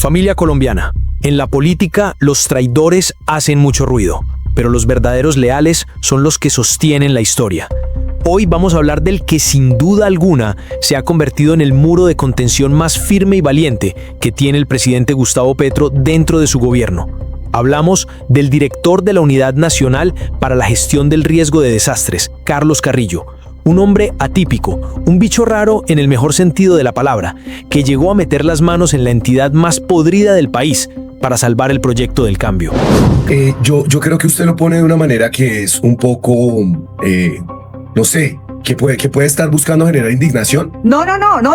Familia colombiana, en la política los traidores hacen mucho ruido, pero los verdaderos leales son los que sostienen la historia. Hoy vamos a hablar del que sin duda alguna se ha convertido en el muro de contención más firme y valiente que tiene el presidente Gustavo Petro dentro de su gobierno. Hablamos del director de la Unidad Nacional para la Gestión del Riesgo de Desastres, Carlos Carrillo. Un hombre atípico, un bicho raro en el mejor sentido de la palabra, que llegó a meter las manos en la entidad más podrida del país para salvar el proyecto del cambio. Yo creo que usted lo pone de una manera que es un poco, no sé, que puede estar buscando generar indignación. No,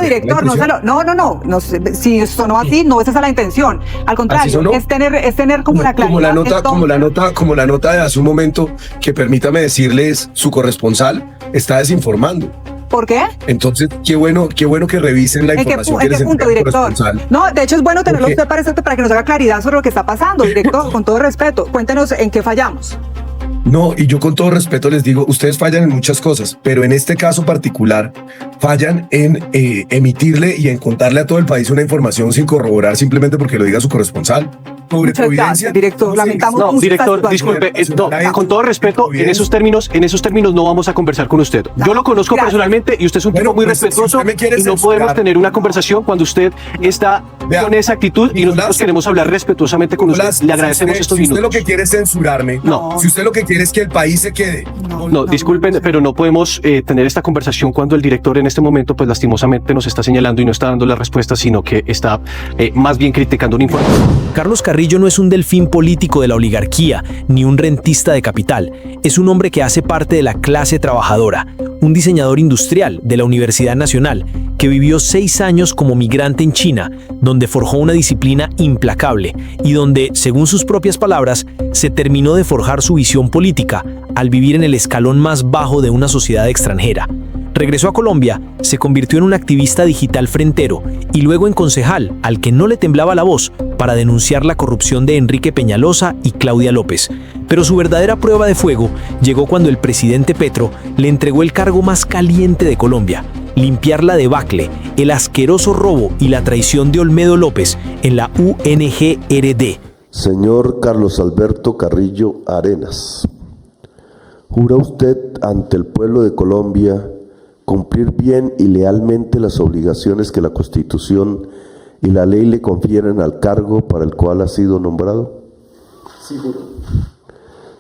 director, no, si sonó así, no, esa es la intención. Al contrario, es tener como la claridad. Como la nota de hace un momento, que permítame decirles, su corresponsal está desinformando. ¿Por qué? Entonces, qué bueno que revisen la información que les entrega el corresponsal. No, de hecho es bueno tenerlo usted para que nos haga claridad sobre lo que está pasando, director, con todo respeto. Cuéntenos en qué fallamos. No, y yo con todo respeto les digo, ustedes fallan en muchas cosas, pero en este caso particular fallan en emitirle y en contarle a todo el país una información sin corroborar simplemente porque lo diga su corresponsal. Muchas gracias, director. Lamentamos no, director, disculpe, con todo respeto, en esos términos no vamos a conversar con usted. Yo lo conozco personalmente y usted es un tipo muy respetuoso y no podemos tener una conversación cuando usted está con esa actitud y nosotros queremos hablar respetuosamente con usted. Le agradecemos estos minutos. Si usted lo que quiere es censurarme, si usted lo que quiere es que el país se quede. No, disculpen, pero no podemos tener esta conversación cuando el director en este momento, pues lastimosamente nos está señalando y no está dando la respuesta, sino que está más bien criticando un informe. Carlos Carrillo no es un delfín político de la oligarquía, ni un rentista de capital. Es un hombre que hace parte de la clase trabajadora, un diseñador industrial de la Universidad Nacional, que vivió 6 años como migrante en China, donde forjó una disciplina implacable y donde, según sus propias palabras, se terminó de forjar su visión política al vivir en el escalón más bajo de una sociedad extranjera. Regresó a Colombia, se convirtió en un activista digital frentero y luego en concejal al que no le temblaba la voz para denunciar la corrupción de Enrique Peñalosa y Claudia López. Pero su verdadera prueba de fuego llegó cuando el presidente Petro le entregó el cargo más caliente de Colombia: limpiar la debacle, el asqueroso robo y la traición de Olmedo López en la UNGRD. Señor Carlos Alberto Carrillo Arenas, ¿jura usted ante el pueblo de Colombia cumplir bien y lealmente las obligaciones que la Constitución y la ley le confieren al cargo para el cual ha sido nombrado? Sí, juro.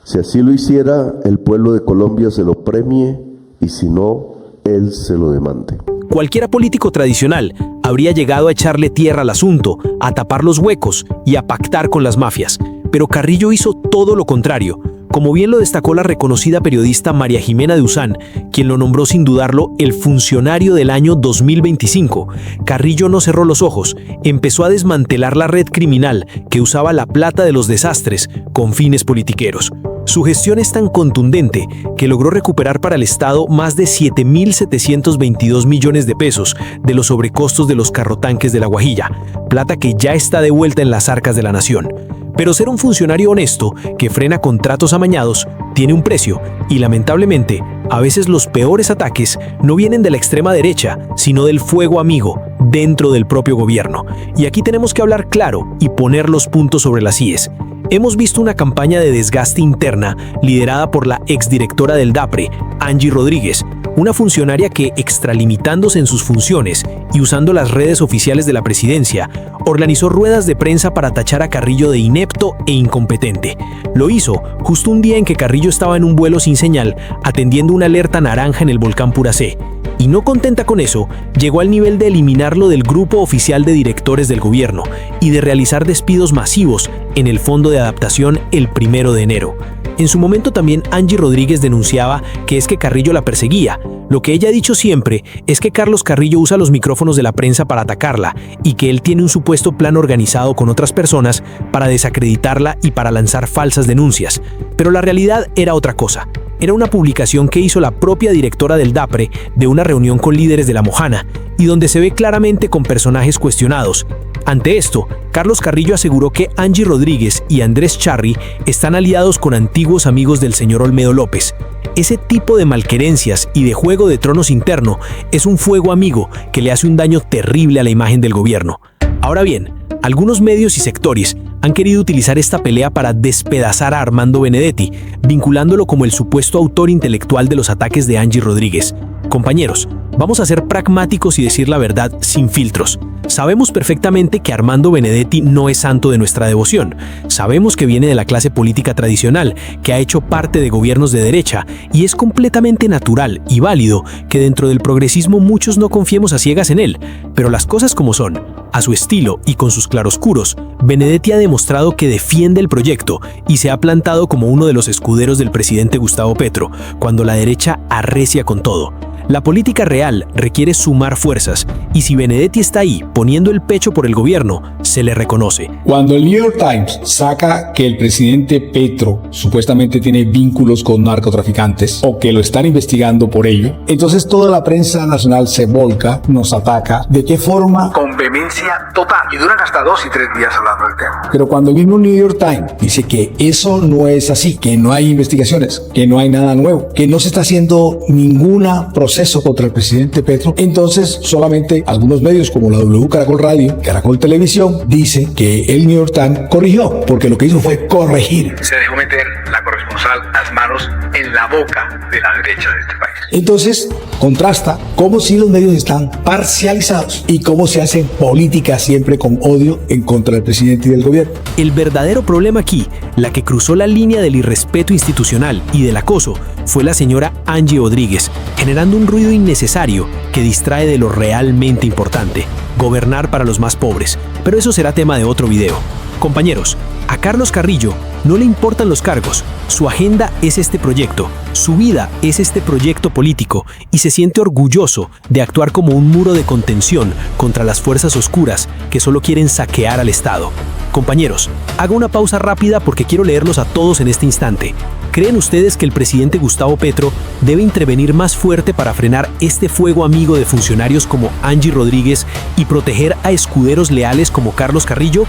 Si así lo hiciera, el pueblo de Colombia se lo premie y si no, él se lo demande. Cualquier político tradicional habría llegado a echarle tierra al asunto, a tapar los huecos y a pactar con las mafias. Pero Carrillo hizo todo lo contrario. Como bien lo destacó la reconocida periodista María Jimena de Usán, quien lo nombró sin dudarlo el funcionario del año 2025, Carrillo no cerró los ojos, empezó a desmantelar la red criminal que usaba la plata de los desastres con fines politiqueros. Su gestión es tan contundente que logró recuperar para el Estado más de 7.722 millones de pesos de los sobrecostos de los carrotanques de La Guajira, plata que ya está de vuelta en las arcas de la nación. Pero ser un funcionario honesto que frena contratos amañados tiene un precio y, lamentablemente, a veces los peores ataques no vienen de la extrema derecha, sino del fuego amigo dentro del propio gobierno. Y aquí tenemos que hablar claro y poner los puntos sobre las íes. Hemos visto una campaña de desgaste interna liderada por la exdirectora del DAPRE, Angie Rodríguez, una funcionaria que, extralimitándose en sus funciones y usando las redes oficiales de la presidencia, organizó ruedas de prensa para tachar a Carrillo de inepto e incompetente. Lo hizo justo un día en que Carrillo estaba en un vuelo sin señal, atendiendo una alerta naranja en el volcán Puracé. Y no contenta con eso, llegó al nivel de eliminarlo del grupo oficial de directores del gobierno y de realizar despidos masivos en el Fondo de Adaptación el 1 de enero. En su momento también Angie Rodríguez denunciaba que es que Carrillo la perseguía. Lo que ella ha dicho siempre es que Carlos Carrillo usa los micrófonos de la prensa para atacarla y que él tiene un supuesto plan organizado con otras personas para desacreditarla y para lanzar falsas denuncias. Pero la realidad era otra cosa. Era una publicación que hizo la propia directora del DAPRE de una reunión con líderes de la Mojana y donde se ve claramente con personajes cuestionados. Ante esto, Carlos Carrillo aseguró que Angie Rodríguez y Andrés Charri están aliados con antiguos amigos del señor Olmedo López. Ese tipo de malquerencias y de juego de tronos interno es un fuego amigo que le hace un daño terrible a la imagen del gobierno. Ahora bien, algunos medios y sectores han querido utilizar esta pelea para despedazar a Armando Benedetti, vinculándolo como el supuesto autor intelectual de los ataques de Angie Rodríguez. Compañeros, vamos a ser pragmáticos y decir la verdad sin filtros. Sabemos perfectamente que Armando Benedetti no es santo de nuestra devoción. Sabemos que viene de la clase política tradicional, que ha hecho parte de gobiernos de derecha, y es completamente natural y válido que dentro del progresismo muchos no confiemos a ciegas en él. Pero las cosas como son, a su estilo y con sus claroscuros, Benedetti ha demostrado que defiende el proyecto y se ha plantado como uno de los escuderos del presidente Gustavo Petro, cuando la derecha arrecia con todo. La política real requiere sumar fuerzas, y si Benedetti está ahí poniendo el pecho por el gobierno, se le reconoce. Cuando el New York Times saca que el presidente Petro supuestamente tiene vínculos con narcotraficantes o que lo están investigando por ello, entonces toda la prensa nacional se volca, nos ataca. ¿De qué forma? Con vehemencia total. Y duran hasta 2 y 3 días hablando del tema. Pero cuando el mismo New York Times dice que eso no es así, que no hay investigaciones, que no hay nada nuevo, que no se está haciendo ninguna proceso contra el presidente Petro, entonces solamente algunos medios como la W Caracol Radio, Caracol Televisión, dicen que el New York Times corrigió, porque lo que hizo fue corregir. Se dejó meter la corresponsal las manos en la boca de la derecha de este país. Entonces contrasta cómo si los medios están parcializados y cómo se hace política siempre con odio en contra del presidente y del gobierno. El verdadero problema aquí, la que cruzó la línea del irrespeto institucional y del acoso, fue la señora Angie Rodríguez, generando un ruido innecesario que distrae de lo realmente importante, gobernar para los más pobres. Pero eso será tema de otro video. Compañeros, a Carlos Carrillo no le importan los cargos, su agenda es este proyecto, su vida es este proyecto político y se siente orgulloso de actuar como un muro de contención contra las fuerzas oscuras que solo quieren saquear al Estado. Compañeros, hago una pausa rápida porque quiero leerlos a todos en este instante. ¿Creen ustedes que el presidente Gustavo Petro debe intervenir más fuerte para frenar este fuego amigo de funcionarios como Angie Rodríguez y proteger a escuderos leales como Carlos Carrillo?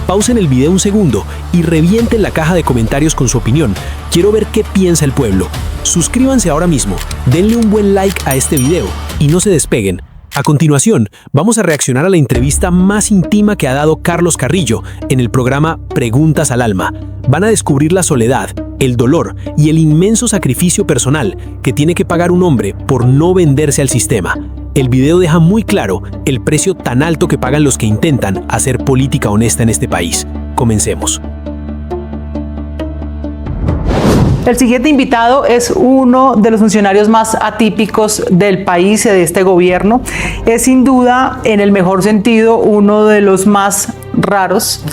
Pausen el video un segundo y revienten la caja de comentarios con su opinión. Quiero ver qué piensa el pueblo. Suscríbanse ahora mismo, denle un buen like a este video y no se despeguen. A continuación, vamos a reaccionar a la entrevista más íntima que ha dado Carlos Carrillo en el programa Preguntas al Alma. Van a descubrir la soledad, el dolor y el inmenso sacrificio personal que tiene que pagar un hombre por no venderse al sistema. El video deja muy claro el precio tan alto que pagan los que intentan hacer política honesta en este país. Comencemos. El siguiente invitado es uno de los funcionarios más atípicos del país y de este gobierno. Es sin duda, en el mejor sentido, uno de los más raros.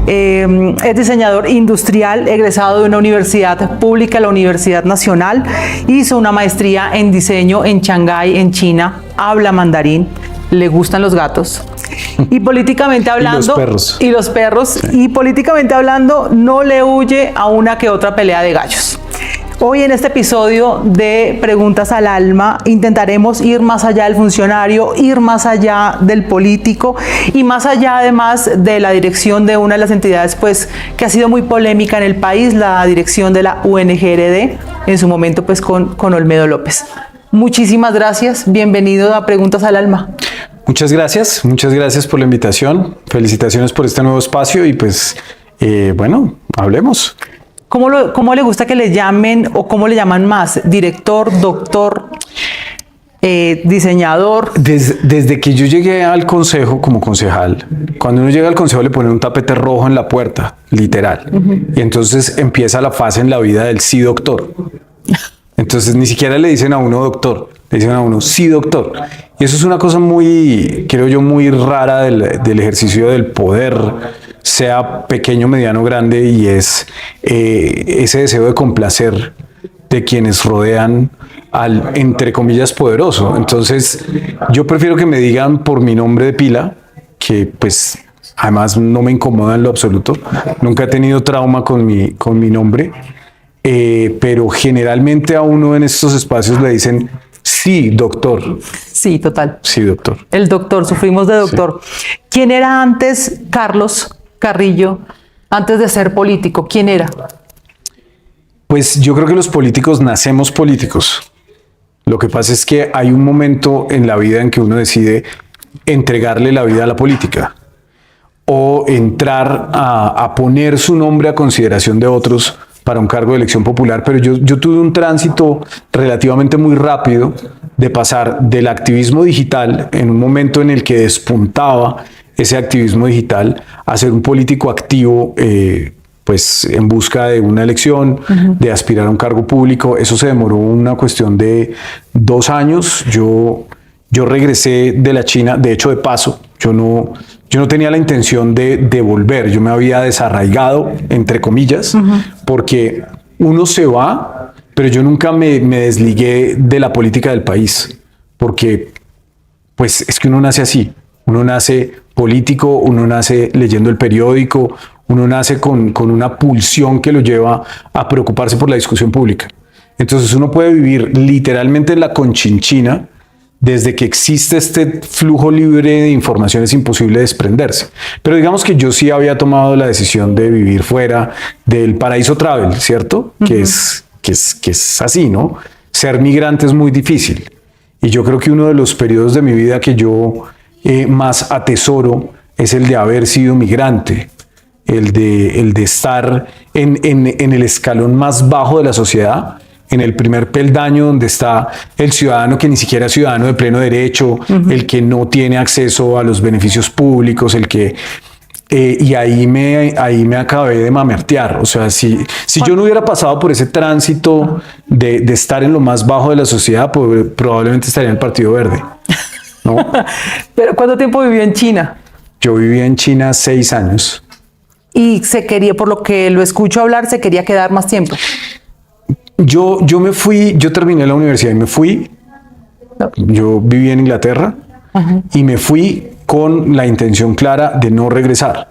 Es diseñador industrial, egresado de una universidad pública, la Universidad Nacional. Hizo una maestría en diseño en Shanghái, en China. Habla mandarín. Le gustan los gatos. Y políticamente hablando, y los perros, y políticamente hablando, no le huye a una que otra pelea de gallos. Hoy en este episodio de Preguntas al Alma intentaremos ir más allá del funcionario, ir más allá del político y más allá además de la dirección de una de las entidades pues que ha sido muy polémica en el país, la dirección de la UNGRD, en su momento pues con Olmedo López. Muchísimas gracias, bienvenido a Preguntas al Alma. Muchas gracias por la invitación, felicitaciones por este nuevo espacio y pues bueno, hablemos. ¿Cómo le gusta que le llamen o cómo le llaman más? ¿Director, doctor, diseñador? Desde que yo llegué al consejo como concejal, cuando uno llega al consejo le ponen un tapete rojo en la puerta, literal. Y entonces empieza la fase en la vida del sí doctor. Entonces ni siquiera le dicen a uno doctor, le dicen a uno sí doctor. Y eso es una cosa muy, creo yo, muy rara del ejercicio del poder, sea pequeño, mediano, grande, y es ese deseo de complacer de quienes rodean al, entre comillas, poderoso. Entonces yo prefiero que me digan por mi nombre de pila, que pues además no me incomoda en lo absoluto. Nunca he tenido trauma con mi nombre. Pero generalmente a uno en estos espacios le dicen sí, doctor. Sí, total. Sí, doctor. El doctor, sufrimos de doctor. Sí. ¿Quién era antes Carlos Carrillo, antes de ser político? ¿Quién era? Pues yo creo que los políticos nacemos políticos. Lo que pasa es que hay un momento en la vida en que uno decide entregarle la vida a la política. o entrar a poner su nombre a consideración de otros para un cargo de elección popular, pero yo tuve un tránsito relativamente muy rápido de pasar del activismo digital en un momento en el que despuntaba ese activismo digital a ser un político activo, pues en busca de una elección, de aspirar a un cargo público. Eso se demoró una cuestión de 2 años. Yo regresé de la China, de hecho de paso, yo no tenía la intención de volver, yo me había desarraigado, entre comillas, porque uno se va, pero yo nunca me desligué de la política del país, porque pues es que uno nace así, uno nace político, uno nace leyendo el periódico, uno nace con una pulsión que lo lleva a preocuparse por la discusión pública. Entonces uno puede vivir literalmente en la Conchinchina. Desde que existe este flujo libre de información es imposible desprenderse. Pero digamos que yo sí había tomado la decisión de vivir fuera del paraíso travel, ¿cierto? Que es así, ¿no? Ser migrante es muy difícil. Y yo creo que uno de los periodos de mi vida que yo más atesoro es el de haber sido migrante, el de estar en el escalón más bajo de la sociedad, en el primer peldaño donde está el ciudadano que ni siquiera es ciudadano de pleno derecho, el que no tiene acceso a los beneficios públicos, el que... y ahí me acabé de mamertear. O sea, si yo no hubiera pasado por ese tránsito de estar en lo más bajo de la sociedad, pues, probablemente estaría en el Partido Verde, ¿no? ¿Pero cuánto tiempo vivió en China? Yo viví en China 6 años. Y se quería, por lo que lo escucho hablar, se quería quedar más tiempo. Yo me fui, yo terminé la universidad y me fui. Yo viví en Inglaterra y me fui con la intención clara de no regresar.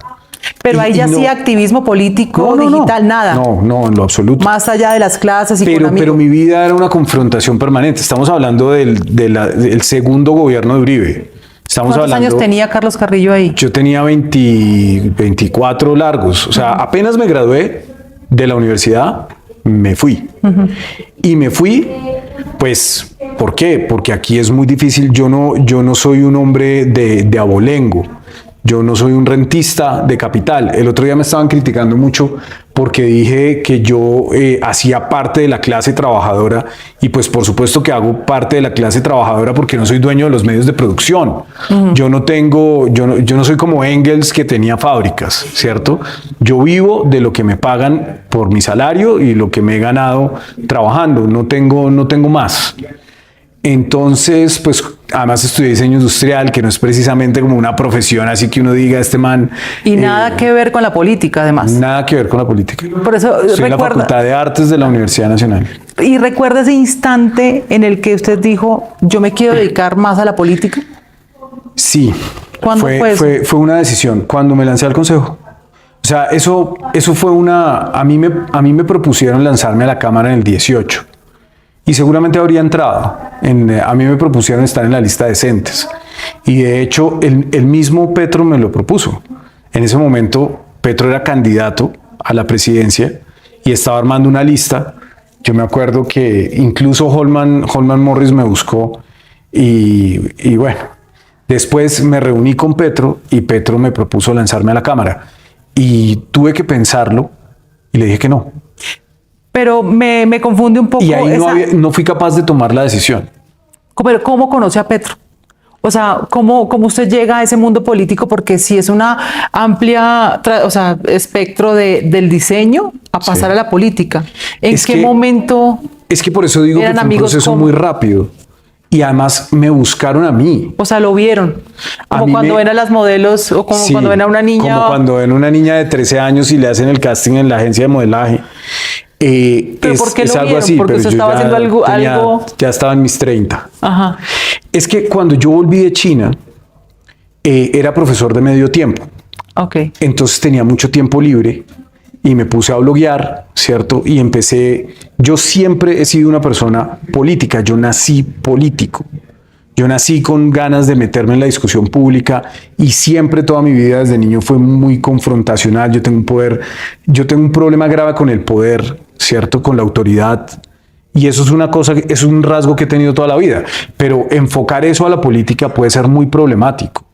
Pero ahí ya hacía activismo político, digital, nada. No, en lo absoluto. Más allá de las clases y pero mi vida era una confrontación permanente. Estamos hablando del segundo gobierno de Uribe. ¿Cuántos años tenía Carlos Carrillo ahí? Yo tenía 24 largos. O sea, apenas me gradué de la universidad, me fui. Y me fui, pues, ¿por qué? Porque aquí es muy difícil. Yo no soy un hombre de abolengo. Yo no soy un rentista de capital. El otro día me estaban criticando mucho porque dije que yo hacía parte de la clase trabajadora, y pues por supuesto que hago parte de la clase trabajadora porque no soy dueño de los medios de producción. Yo no soy como Engels, que tenía fábricas, ¿cierto? Yo vivo de lo que me pagan por mi salario y lo que me he ganado trabajando. No tengo más. Entonces, pues además estudié diseño industrial, que no es precisamente como una profesión así que uno diga este man. Y nada que ver con la política, además. Nada que ver con la política. Por eso soy en la Facultad de Artes de la Universidad Nacional. ¿Y recuerda ese instante en el que usted dijo, yo me quiero dedicar más a la política? Sí. ¿Cuándo fue eso? Fue una decisión cuando me lancé al consejo. O sea, eso fue a mí me propusieron lanzarme a la Cámara en el 18. Y seguramente habría entrado. A mí me propusieron estar en la lista de decentes. Y de hecho, el mismo Petro me lo propuso. En ese momento, Petro era candidato a la presidencia y estaba armando una lista. Yo me acuerdo que incluso Holman Morris me buscó. Y bueno, después me reuní con Petro y Petro me propuso lanzarme a la Cámara. Y tuve que pensarlo y le dije que no. Pero me confunde un poco. Y ahí no fui capaz de tomar la decisión. Pero ¿cómo conoce a Petro? O sea, ¿cómo usted llega a ese mundo político? Porque si es una amplia espectro del diseño a pasar a la política. ¿En qué momento? Es que por eso digo que fue un proceso muy rápido. Y además me buscaron a mí. O sea, lo vieron. Como cuando ven a las modelos o como cuando ven a una niña. Como cuando ven a una niña de 13 años y le hacen el casting en la agencia de modelaje. ¿Pero por qué lo vieron? Así, porque usted estaba haciendo algo. Ya estaba en mis 30. Ajá. Es que cuando yo volví de China, era profesor de medio tiempo. Ok. Entonces tenía mucho tiempo libre y me puse a bloguear, ¿cierto? Y yo siempre he sido una persona política, yo nací político. Yo nací con ganas de meterme en la discusión pública y siempre toda mi vida desde niño fue muy confrontacional. Yo tengo un problema grave con el poder, ¿cierto? Con la autoridad. Y eso es un rasgo que he tenido toda la vida. Pero enfocar eso a la política puede ser muy problemático.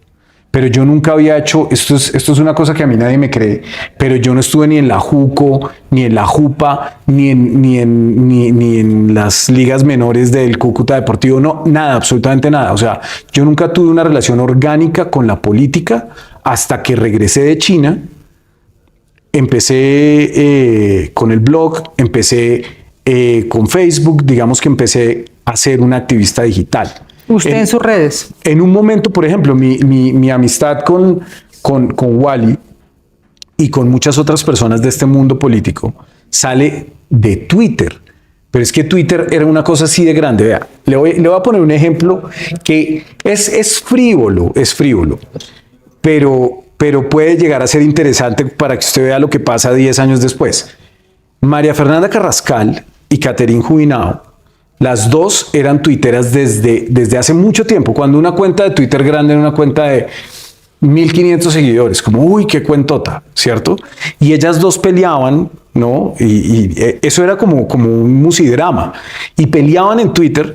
pero yo nunca había hecho, esto es una cosa que a mí nadie me cree, pero yo no estuve ni en la JUCO, ni en la JUPA, ni en las ligas menores del Cúcuta Deportivo, no, nada, absolutamente nada. O sea, yo nunca tuve una relación orgánica con la política hasta que regresé de China. Empecé con el blog, empecé con Facebook, digamos que empecé a ser un activista digital. ¿Usted en sus redes? En un momento, por ejemplo, mi amistad con Wally y con muchas otras personas de este mundo político sale de Twitter. Pero es que Twitter era una cosa así de grande. Vea, le voy a poner un ejemplo que es frívolo, pero puede llegar a ser interesante para que usted vea lo que pasa 10 años después. María Fernanda Carrascal y Catherine Jubinao, las dos eran tuiteras desde hace mucho tiempo. Cuando una cuenta de Twitter grande era una cuenta de 1.500 seguidores, como uy, qué cuentota, ¿cierto? Y ellas dos peleaban, ¿no? Y eso era como un musidrama. Y peleaban en Twitter.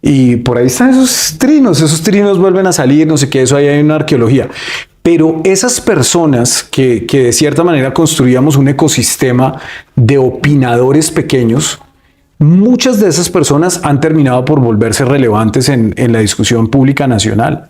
Y por ahí están esos trinos vuelven a salir, no sé qué, eso ahí hay una arqueología. Pero esas personas que de cierta manera construíamos un ecosistema de opinadores pequeños, muchas de esas personas han terminado por volverse relevantes en la discusión pública nacional.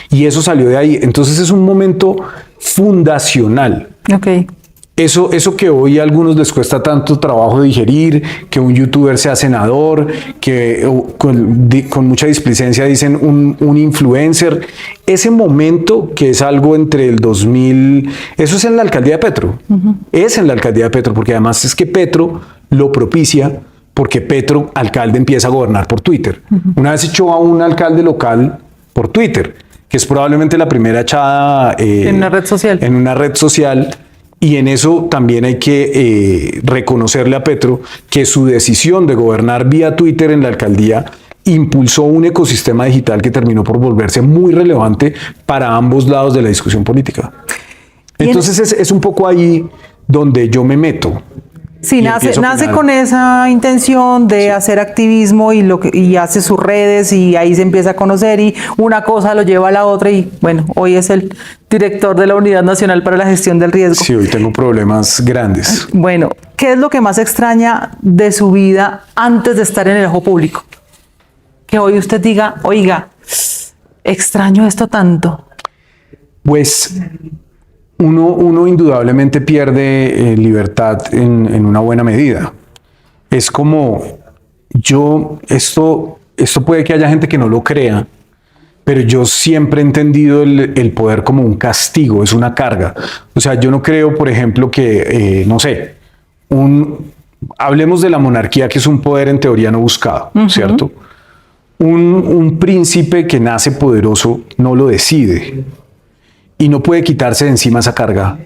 Y eso salió de ahí. Entonces es un momento fundacional. Okay. Eso que hoy a algunos les cuesta tanto trabajo digerir, que un youtuber sea senador, que con mucha displicencia dicen un influencer, ese momento que es algo entre el 2000, eso es en la alcaldía de Petro, es en la alcaldía de Petro, porque además es que Petro lo propicia, porque Petro, alcalde, empieza a gobernar por Twitter. Una vez echó a un alcalde local por Twitter, que es probablemente la primera echada en una red social. En una red social. Y en eso también hay que reconocerle a Petro que su decisión de gobernar vía Twitter en la alcaldía impulsó un ecosistema digital que terminó por volverse muy relevante para ambos lados de la discusión política. Entonces es un poco ahí donde yo me meto. Sí, nace con esa intención de hacer activismo y hace sus redes y ahí se empieza a conocer y una cosa lo lleva a la otra y bueno, hoy es el director de la Unidad Nacional para la Gestión del Riesgo. Sí, hoy tengo problemas grandes. Bueno, ¿qué es lo que más extraña de su vida antes de estar en el ojo público? Que hoy usted diga, oiga, extraño esto tanto. Pues uno indudablemente pierde libertad en una buena medida. Es como esto puede que haya gente que no lo crea, pero yo siempre he entendido el poder como un castigo, es una carga. O sea, yo no creo, por ejemplo, que, no sé, hablemos de la monarquía, que es un poder en teoría no buscado, ¿cierto? Un príncipe que nace poderoso no lo decide. Y no puede quitarse de encima esa carga.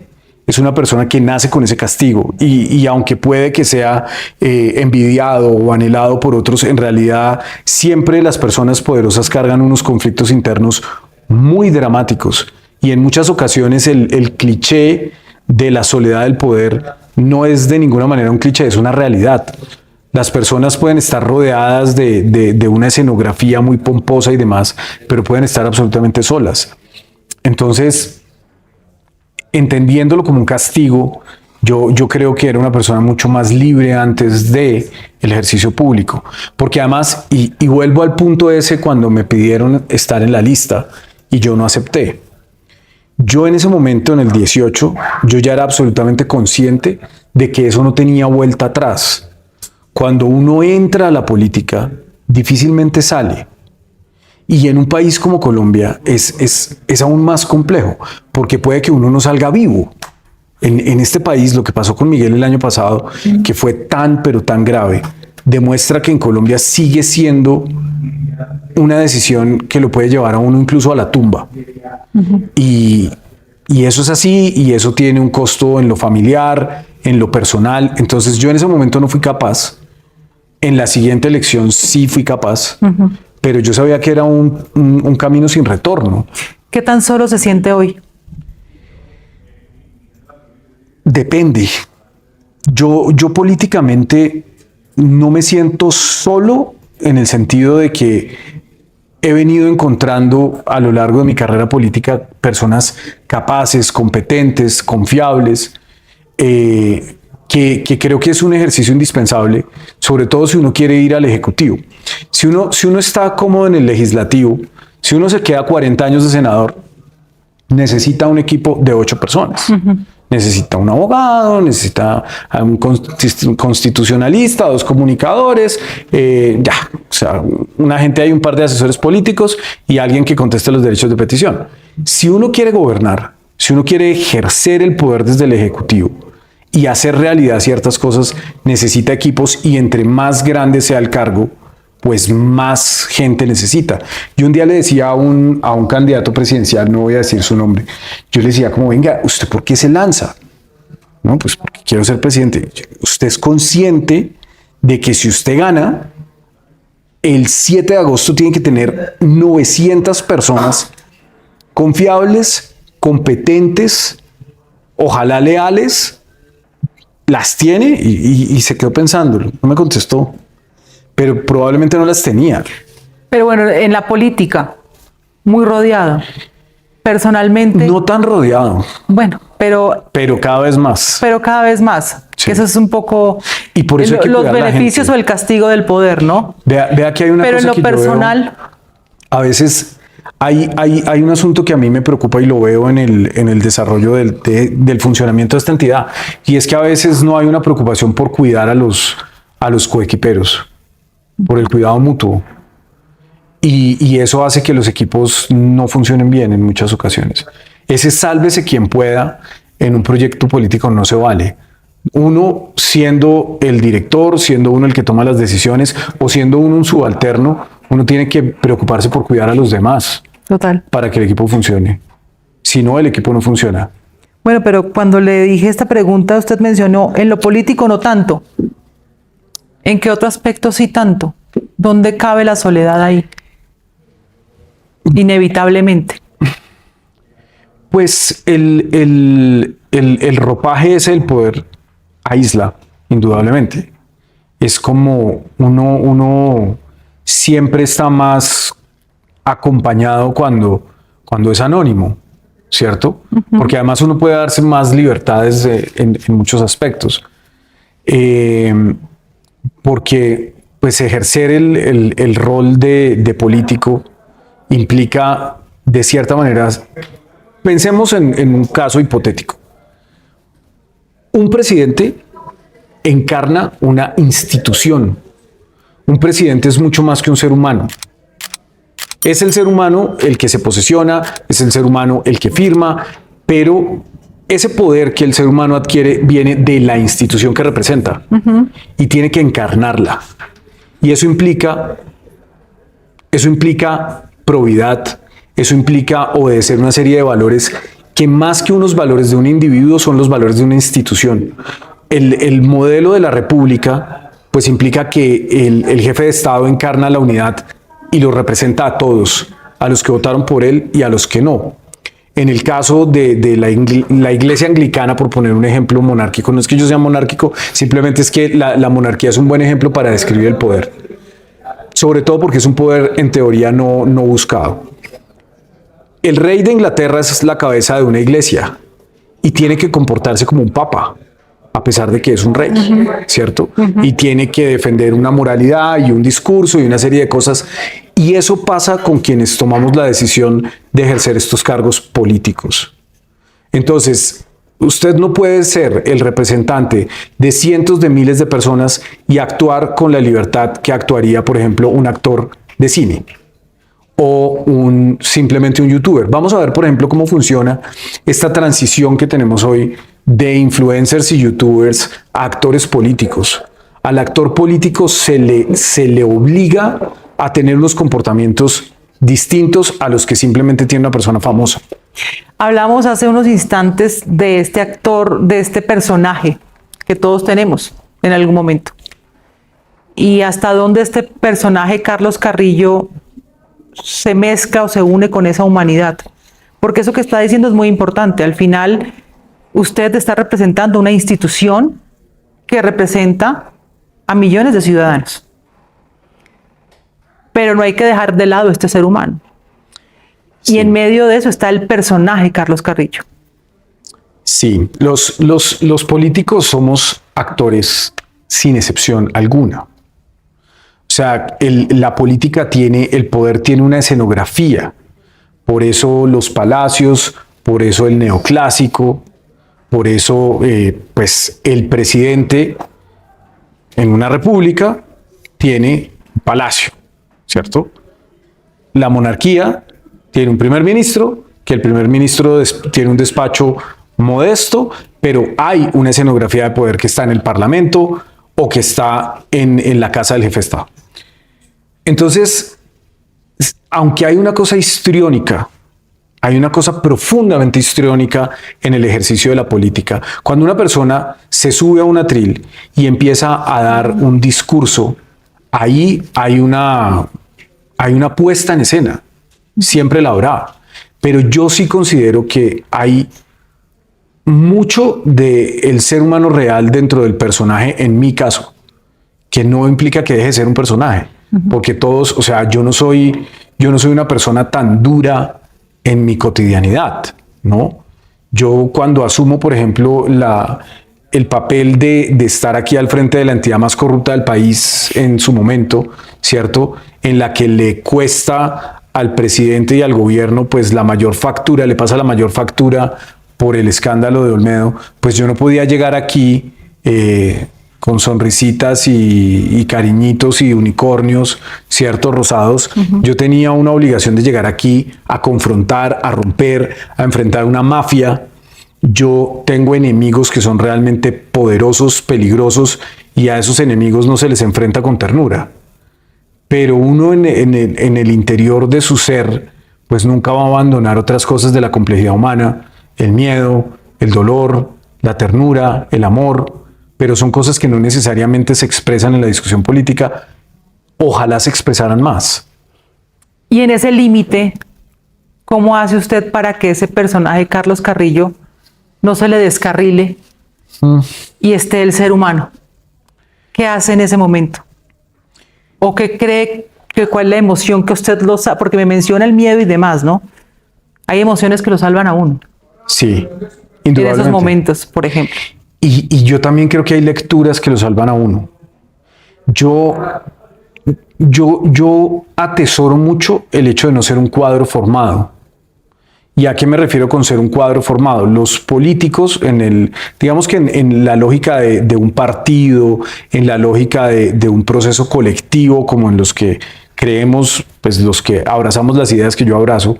Es una persona que nace con ese castigo y aunque puede que sea envidiado o anhelado por otros, en realidad siempre las personas poderosas cargan unos conflictos internos muy dramáticos y en muchas ocasiones el cliché de la soledad del poder no es de ninguna manera un cliché, es una realidad. Las personas pueden estar rodeadas de una escenografía muy pomposa y demás, pero pueden estar absolutamente solas. Entonces, entendiéndolo como un castigo, yo creo que era una persona mucho más libre antes de el ejercicio público. Porque además, y vuelvo al punto ese cuando me pidieron estar en la lista y yo no acepté. Yo en ese momento, en el 18, yo ya era absolutamente consciente de que eso no tenía vuelta atrás. Cuando uno entra a la política, difícilmente sale. Y en un país como Colombia es aún más complejo, porque puede que uno no salga vivo. En este país, lo que pasó con Miguel el año pasado, que fue pero tan grave, demuestra que en Colombia sigue siendo una decisión que lo puede llevar a uno incluso a la tumba. Y eso es así, y eso tiene un costo en lo familiar, en lo personal. Entonces yo en ese momento no fui capaz. En la siguiente elección sí fui capaz. Pero yo sabía que era un camino sin retorno. ¿Qué tan solo se siente hoy? Depende. Yo políticamente no me siento solo en el sentido de que he venido encontrando a lo largo de mi carrera política personas capaces, competentes, confiables, que creo que es un ejercicio indispensable, sobre todo si uno quiere ir al Ejecutivo. Si uno está cómodo en el Legislativo, si uno se queda 40 años de senador, necesita un equipo de 8 personas. Necesita un abogado, necesita un constitucionalista, 2 comunicadores, o sea, una gente, hay un par de asesores políticos y alguien que conteste los derechos de petición. Si uno quiere gobernar, si uno quiere ejercer el poder desde el Ejecutivo y hacer realidad ciertas cosas, necesita equipos, y entre más grande sea el cargo, pues más gente necesita. Yo un día le decía a un candidato presidencial, no voy a decir su nombre, yo le decía como, venga, ¿usted por qué se lanza? No, pues porque quiero ser presidente. Usted es consciente de que si usted gana, el 7 de agosto tiene que tener 900 personas confiables, competentes, ojalá leales. Las tiene, y se quedó pensando, no me contestó, pero probablemente no las tenía. Pero bueno, en la política, muy rodeado. Personalmente. No tan rodeado. Bueno, pero cada vez más. Pero cada vez más. Sí. Eso es un poco, y por eso hay que los cuidar beneficios la gente. o el castigo del poder, ¿no? Vea que hay una pero cosa en lo que personal. Yo veo, a veces hay un asunto que a mí me preocupa y lo veo en el desarrollo del funcionamiento de esta entidad. Y es que a veces no hay una preocupación por cuidar a los coequiperos, por el cuidado mutuo. Y eso hace que los equipos no funcionen bien en muchas ocasiones. Ese sálvese quien pueda en un proyecto político no se vale. Uno siendo el director, siendo uno el que toma las decisiones, o siendo uno un subalterno, uno tiene que preocuparse por cuidar a los demás. Total. Para que el equipo funcione. Si no, el equipo no funciona. Bueno, pero cuando le dije esta pregunta, usted mencionó, en lo político no tanto. ¿En qué otro aspecto sí tanto? ¿Dónde cabe la soledad ahí? Inevitablemente. Pues el ropaje ese del poder aísla, indudablemente. Es como uno siempre está más acompañado cuando es anónimo, ¿cierto? Porque además uno puede darse más libertades en muchos aspectos. Porque pues ejercer el rol de político implica, de cierta manera, pensemos en un caso hipotético. Un presidente encarna una institución. Un presidente es mucho más que un ser humano. Es el ser humano el que se posesiona, es el ser humano el que firma, pero ese poder que el ser humano adquiere viene de la institución que representa y tiene que encarnarla. Y eso implica probidad, eso implica obedecer una serie de valores que, más que unos valores de un individuo, son los valores de una institución. El modelo de la República pues implica que el jefe de Estado encarna la unidad y lo representa a todos, a los que votaron por él y a los que no. En el caso de la Iglesia Anglicana, por poner un ejemplo monárquico, no es que yo sea monárquico, simplemente es que la monarquía es un buen ejemplo para describir el poder. Sobre todo porque es un poder en teoría no buscado. El rey de Inglaterra es la cabeza de una iglesia y tiene que comportarse como un papa, a pesar de que es un rey, ¿cierto? Y tiene que defender una moralidad y un discurso y una serie de cosas. Y eso pasa con quienes tomamos la decisión de ejercer estos cargos políticos. Entonces, usted no puede ser el representante de cientos de miles de personas y actuar con la libertad que actuaría, por ejemplo, un actor de cine o simplemente un youtuber. Vamos a ver, por ejemplo, cómo funciona esta transición que tenemos hoy de influencers y youtubers a actores políticos. Al actor político se le obliga a tener unos comportamientos distintos a los que simplemente tiene una persona famosa. Hablamos hace unos instantes de este actor, de este personaje que todos tenemos en algún momento. Y hasta dónde este personaje, Carlos Carrillo, se mezcla o se une con esa humanidad. Porque eso que está diciendo es muy importante. Al final, usted está representando una institución que representa a millones de ciudadanos. pero no hay que dejar de lado este ser humano. Y en medio de eso está el personaje Carlos Carrillo. Sí, los políticos somos actores sin excepción alguna. O sea, la política el poder tiene una escenografía. Por eso los palacios, por eso el neoclásico, por eso pues el presidente en una república tiene un palacio, ¿cierto? La monarquía tiene un primer ministro, que el primer ministro tiene un despacho modesto, pero hay una escenografía de poder que está en el Parlamento o que está en la casa del jefe de Estado. Entonces, aunque hay una cosa histriónica, hay una cosa profundamente histriónica en el ejercicio de la política. Cuando una persona se sube a un atril y empieza a dar un discurso, ahí hay una puesta en escena. Siempre la habrá. Pero yo sí considero que hay mucho del ser humano real dentro del personaje, en mi caso, que no implica que deje de ser un personaje. Porque todos, o sea, yo no soy una persona tan dura en mi cotidianidad, ¿no? Yo cuando asumo, por ejemplo, el papel de estar aquí al frente de la entidad más corrupta del país en su momento, ¿cierto? En la que le cuesta al presidente y al gobierno, pues le pasa la mayor factura por el escándalo de Olmedo, pues yo no podía llegar aquí con sonrisitas y cariñitos y unicornios, ciertos rosados. Yo tenía una obligación de llegar aquí a confrontar, a romper, a enfrentar una mafia. Yo tengo enemigos que son realmente poderosos, peligrosos, y a esos enemigos no se les enfrenta con ternura. Pero uno en el interior de su ser, pues nunca va a abandonar otras cosas de la complejidad humana, el miedo, el dolor, la ternura, el amor, pero son cosas que no necesariamente se expresan en la discusión política. Ojalá se expresaran más. Y en ese límite, ¿cómo hace usted para que ese personaje, Carlos Carrillo, no se le descarrile y esté el ser humano? ¿Qué hace en ese momento? ¿O qué cree cuál es la emoción que usted lo sabe? Porque me menciona el miedo y demás, ¿no? Hay emociones que lo salvan a uno. Sí, indudablemente. En esos momentos, por ejemplo. Y yo también creo que hay lecturas que lo salvan a uno. Yo atesoro mucho el hecho de no ser un cuadro formado. ¿Y a qué me refiero con ser un cuadro formado? Los políticos, digamos que en la lógica de un partido, en la lógica de un proceso colectivo, como en los que creemos, pues los que abrazamos las ideas que yo abrazo,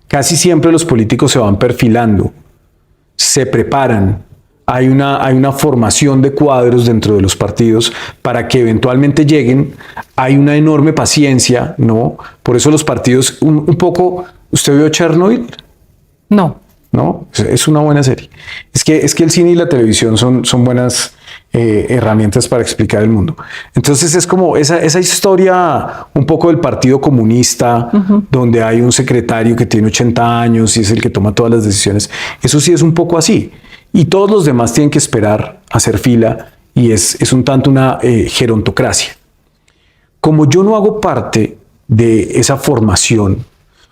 casi siempre los políticos se van perfilando, se preparan. Hay una formación de cuadros dentro de los partidos para que eventualmente lleguen. Hay una enorme paciencia, ¿no? Por eso los partidos, un poco, ¿usted vio Chernobyl? No. ¿No? Es una buena serie. Es que el cine y la televisión son buenas herramientas para explicar el mundo. Entonces es como esa historia un poco del Partido Comunista, donde hay un secretario que tiene 80 años y es el que toma todas las decisiones. Eso sí es un poco así. Y todos los demás tienen que esperar a hacer fila y es un tanto una gerontocracia. Como yo no hago parte de esa formación,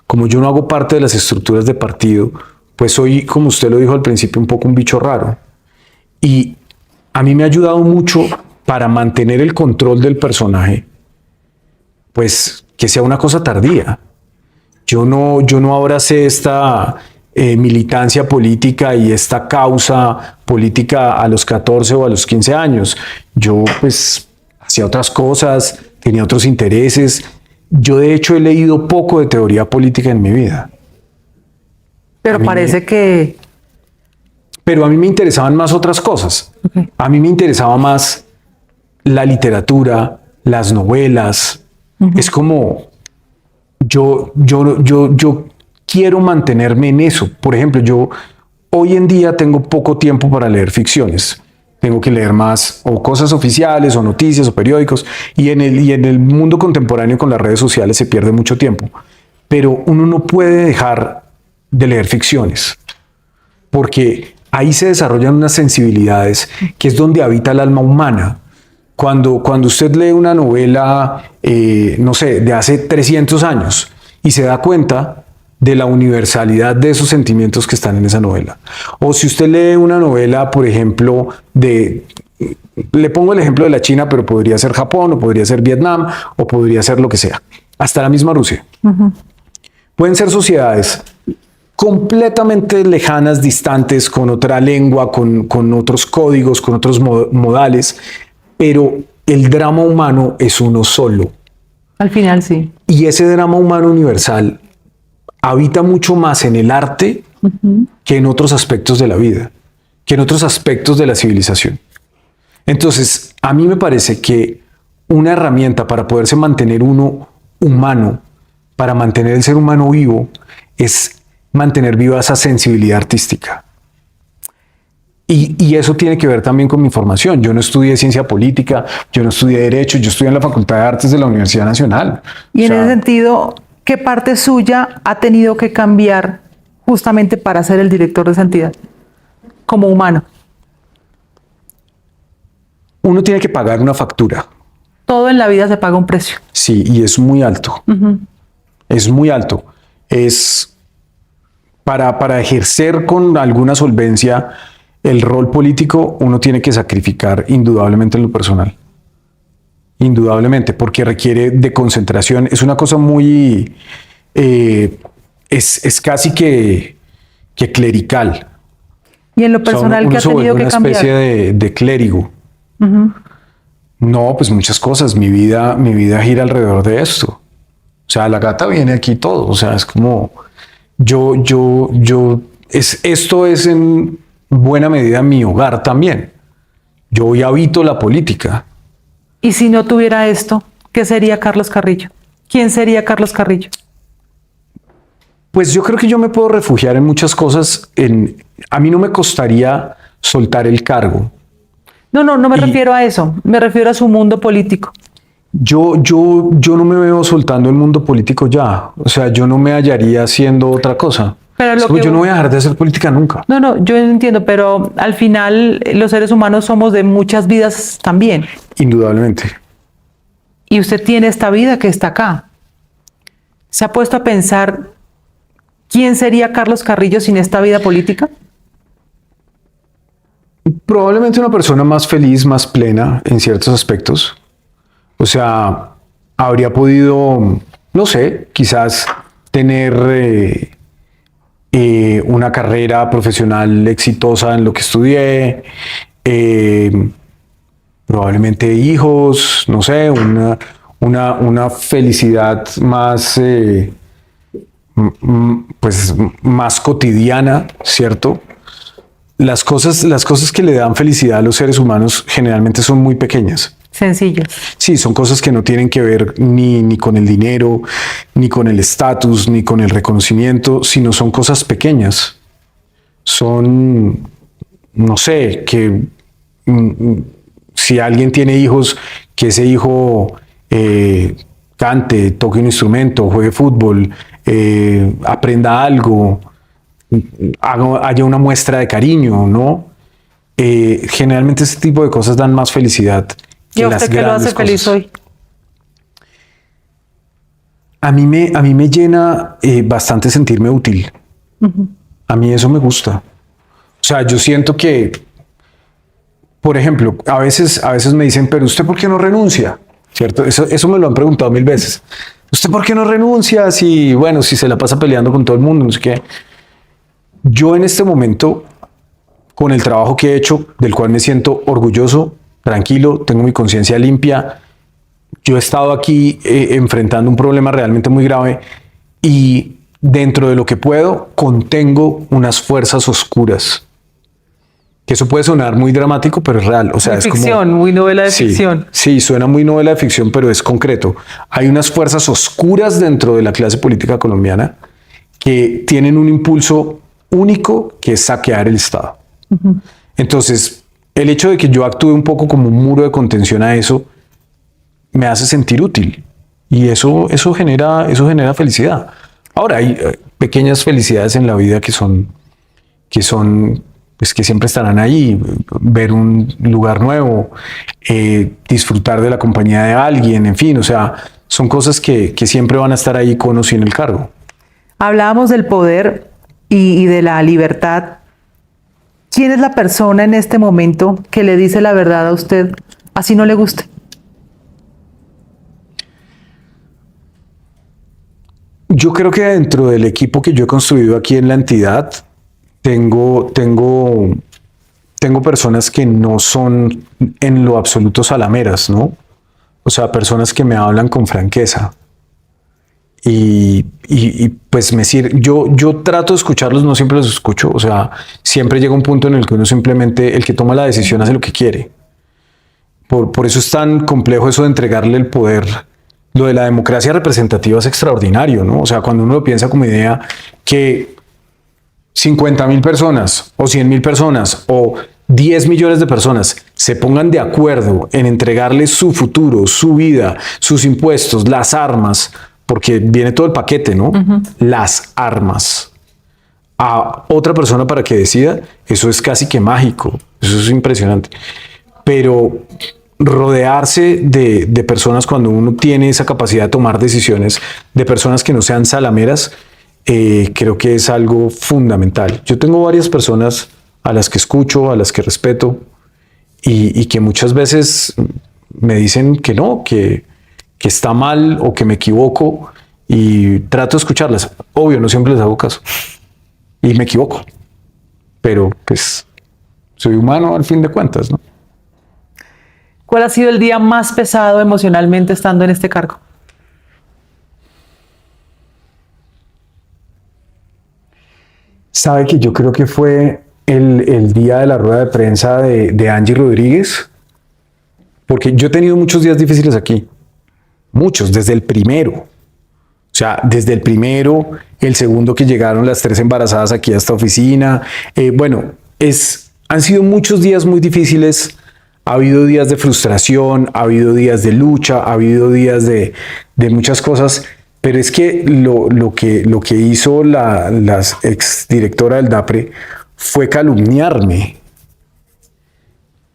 como yo no hago parte de las estructuras de partido, pues soy, como usted lo dijo al principio, un poco un bicho raro. Y a mí me ha ayudado mucho para mantener el control del personaje, pues que sea una cosa tardía. Yo no abracé esta militancia política y esta causa política a los 14 o a los 15 años. Yo pues hacía otras cosas, tenía otros intereses. Yo de hecho he leído poco de teoría política en mi vida. Pero parece que... Pero a mí me interesaban más otras cosas. Okay. A mí me interesaba más la literatura, las novelas. Es como yo quiero mantenerme en eso. Por ejemplo, yo hoy en día tengo poco tiempo para leer ficciones. Tengo que leer más o cosas oficiales o noticias o periódicos. Y en el mundo contemporáneo con las redes sociales se pierde mucho tiempo. Pero uno no puede dejar de leer ficciones, porque ahí se desarrollan unas sensibilidades que es donde habita el alma humana. Cuando usted lee una novela, no sé, de hace 300 años y se da cuenta de la universalidad de esos sentimientos que están en esa novela. O si usted lee una novela, por ejemplo, le pongo el ejemplo de la China, pero podría ser Japón, o podría ser Vietnam, o podría ser lo que sea, hasta la misma Rusia. Pueden ser sociedades completamente lejanas, distantes, con otra lengua, con otros códigos, con otros modales, pero el drama humano es uno solo. Al final sí. Y ese drama humano universal habita mucho más en el arte que en otros aspectos de la vida, que en otros aspectos de la civilización. Entonces, a mí me parece que una herramienta para poderse mantener uno humano, para mantener el ser humano vivo, es mantener viva esa sensibilidad artística. Y eso tiene que ver también con mi formación. Yo no estudié ciencia política, yo no estudié Derecho, yo estudié en la Facultad de Artes de la Universidad Nacional. Y en ese sentido, ¿qué parte suya ha tenido que cambiar justamente para ser el director de esa entidad, como humano? Uno tiene que pagar una factura. Todo en la vida se paga un precio. Sí, y es muy alto. Es muy alto. Es para ejercer con alguna solvencia el rol político, uno tiene que sacrificar indudablemente en lo personal. Indudablemente, porque requiere de concentración. Es una cosa muy... es casi que clerical. Y en lo personal, uno ¿qué ha tenido que cambiar? Una especie de clérigo. No, pues muchas cosas. Mi vida gira alrededor de esto. O sea, la gata viene aquí todo. O sea, es como esto es en buena medida mi hogar también. Yo hoy habito la política. Y si no tuviera esto, ¿qué sería Carlos Carrillo? ¿Quién sería Carlos Carrillo? Pues yo creo que yo me puedo refugiar en muchas cosas. A mí no me costaría soltar el cargo. No me refiero a eso. Me refiero a su mundo político. Yo no me veo soltando el mundo político ya. O sea, yo no me hallaría haciendo otra cosa. Pero yo no voy a dejar de hacer política nunca. No, yo entiendo, pero al final los seres humanos somos de muchas vidas también. Indudablemente. Y usted tiene esta vida que está acá. ¿Se ha puesto a pensar quién sería Carlos Carrillo sin esta vida política? Probablemente una persona más feliz, más plena en ciertos aspectos. O sea, habría podido, no sé, quizás tener una carrera profesional exitosa en lo que estudié, probablemente hijos, no sé, una felicidad más, pues, más cotidiana, ¿cierto? Las cosas que le dan felicidad a los seres humanos generalmente son muy pequeñas. Sencillas. Sí, son cosas que no tienen que ver ni con el dinero, ni con el estatus, ni con el reconocimiento, sino son cosas pequeñas. Son, no sé, que si alguien tiene hijos, que ese hijo cante, toque un instrumento, juegue fútbol, aprenda algo, haya una muestra de cariño, ¿no? Generalmente ese tipo de cosas dan más felicidad. ¿Y a usted qué lo hace feliz hoy? A mí me llena bastante sentirme útil. A mí eso me gusta. O sea, yo siento que, por ejemplo, a veces me dicen, pero ¿usted por qué no renuncia? ¿Cierto? Eso me lo han preguntado 1000 veces. ¿Usted por qué no renuncia? Si se la pasa peleando con todo el mundo, no sé qué. Yo en este momento, con el trabajo que he hecho, del cual me siento orgulloso, tranquilo, tengo mi conciencia limpia. Yo he estado aquí enfrentando un problema realmente muy grave y dentro de lo que puedo, contengo unas fuerzas oscuras. Que eso puede sonar muy dramático, pero es real. O sea, muy es ficción, muy novela de ficción. Sí, suena muy novela de ficción, pero es concreto. Hay unas fuerzas oscuras dentro de la clase política colombiana que tienen un impulso único, que es saquear el Estado. Entonces, el hecho de que yo actúe un poco como un muro de contención a eso me hace sentir útil y eso genera felicidad. Ahora hay pequeñas felicidades en la vida que pues que siempre estarán ahí. Ver un lugar nuevo, disfrutar de la compañía de alguien, en fin, o sea, son cosas que siempre van a estar ahí con o sin el cargo. Hablábamos del poder y de la libertad. ¿Quién es la persona en este momento que le dice la verdad a usted, así no le guste? Yo creo que dentro del equipo que yo he construido aquí en la entidad, tengo personas que no son en lo absoluto salameras, ¿no? O sea, personas que me hablan con franqueza. Y pues yo trato de escucharlos, no siempre los escucho, o sea, siempre llega un punto en el que uno simplemente, el que toma la decisión hace lo que quiere. Por eso es tan complejo eso de entregarle el poder. Lo de la democracia representativa es extraordinario, ¿no? O sea, cuando uno lo piensa como idea que 50.000 personas o 100.000 personas o 10 millones de personas se pongan de acuerdo en entregarle su futuro, su vida, sus impuestos, las armas, porque viene todo el paquete, ¿no? Las armas a otra persona para que decida, eso es casi que mágico, eso es impresionante. Pero rodearse de personas cuando uno tiene esa capacidad de tomar decisiones, de personas que no sean salameras, creo que es algo fundamental. Yo tengo varias personas a las que escucho, a las que respeto y que muchas veces me dicen que no, que está mal o que me equivoco y trato de escucharlas. Obvio, no siempre les hago caso y me equivoco, pero pues soy humano al fin de cuentas, ¿no? ¿Cuál ha sido el día más pesado emocionalmente estando en este cargo? Sabe que yo creo que fue el día de la rueda de prensa de Angie Rodríguez, porque yo he tenido muchos días difíciles aquí, muchos, desde el primero. O sea, desde el primero, el segundo que llegaron las 3 embarazadas aquí a esta oficina. Han sido muchos días muy difíciles. Ha habido días de frustración, ha habido días de lucha, ha habido días de muchas cosas, pero es que lo que hizo la exdirectora del DAPRE fue calumniarme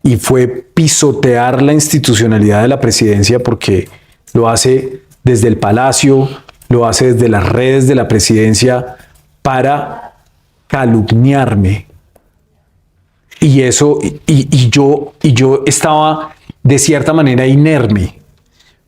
y fue pisotear la institucionalidad de la presidencia, porque lo hace desde el Palacio, lo hace desde las redes de la presidencia para calumniarme. Y eso, y yo estaba de cierta manera inerme,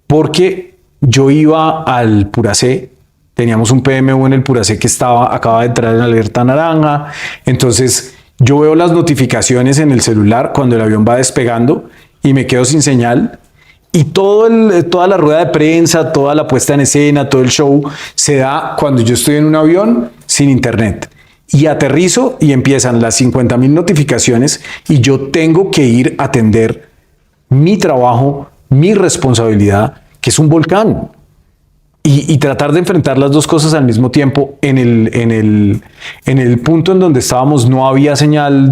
porque yo iba al Puracé, teníamos un PMU en el Puracé que acaba de entrar en alerta naranja, entonces yo veo las notificaciones en el celular cuando el avión va despegando y me quedo sin señal, y toda la rueda de prensa, toda la puesta en escena, todo el show se da cuando yo estoy en un avión sin internet. Y aterrizo y empiezan las 50.000 notificaciones y yo tengo que ir a atender mi trabajo, mi responsabilidad, que es un volcán. Y tratar de enfrentar las dos cosas al mismo tiempo. En el punto en donde estábamos no había señal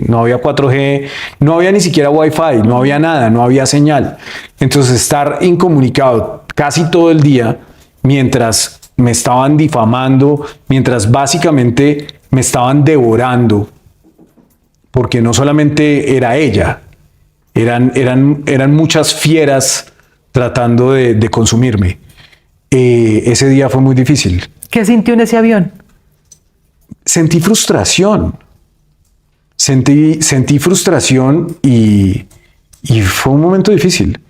no había 4G, no había ni siquiera Wi-Fi, no había nada, no había señal. Entonces estar incomunicado casi todo el día mientras me estaban difamando, mientras básicamente me estaban devorando, porque no solamente era ella, eran muchas fieras tratando de consumirme. Ese día fue muy difícil. ¿Qué sintió en ese avión? Sentí frustración. Sentí frustración y fue un momento difícil.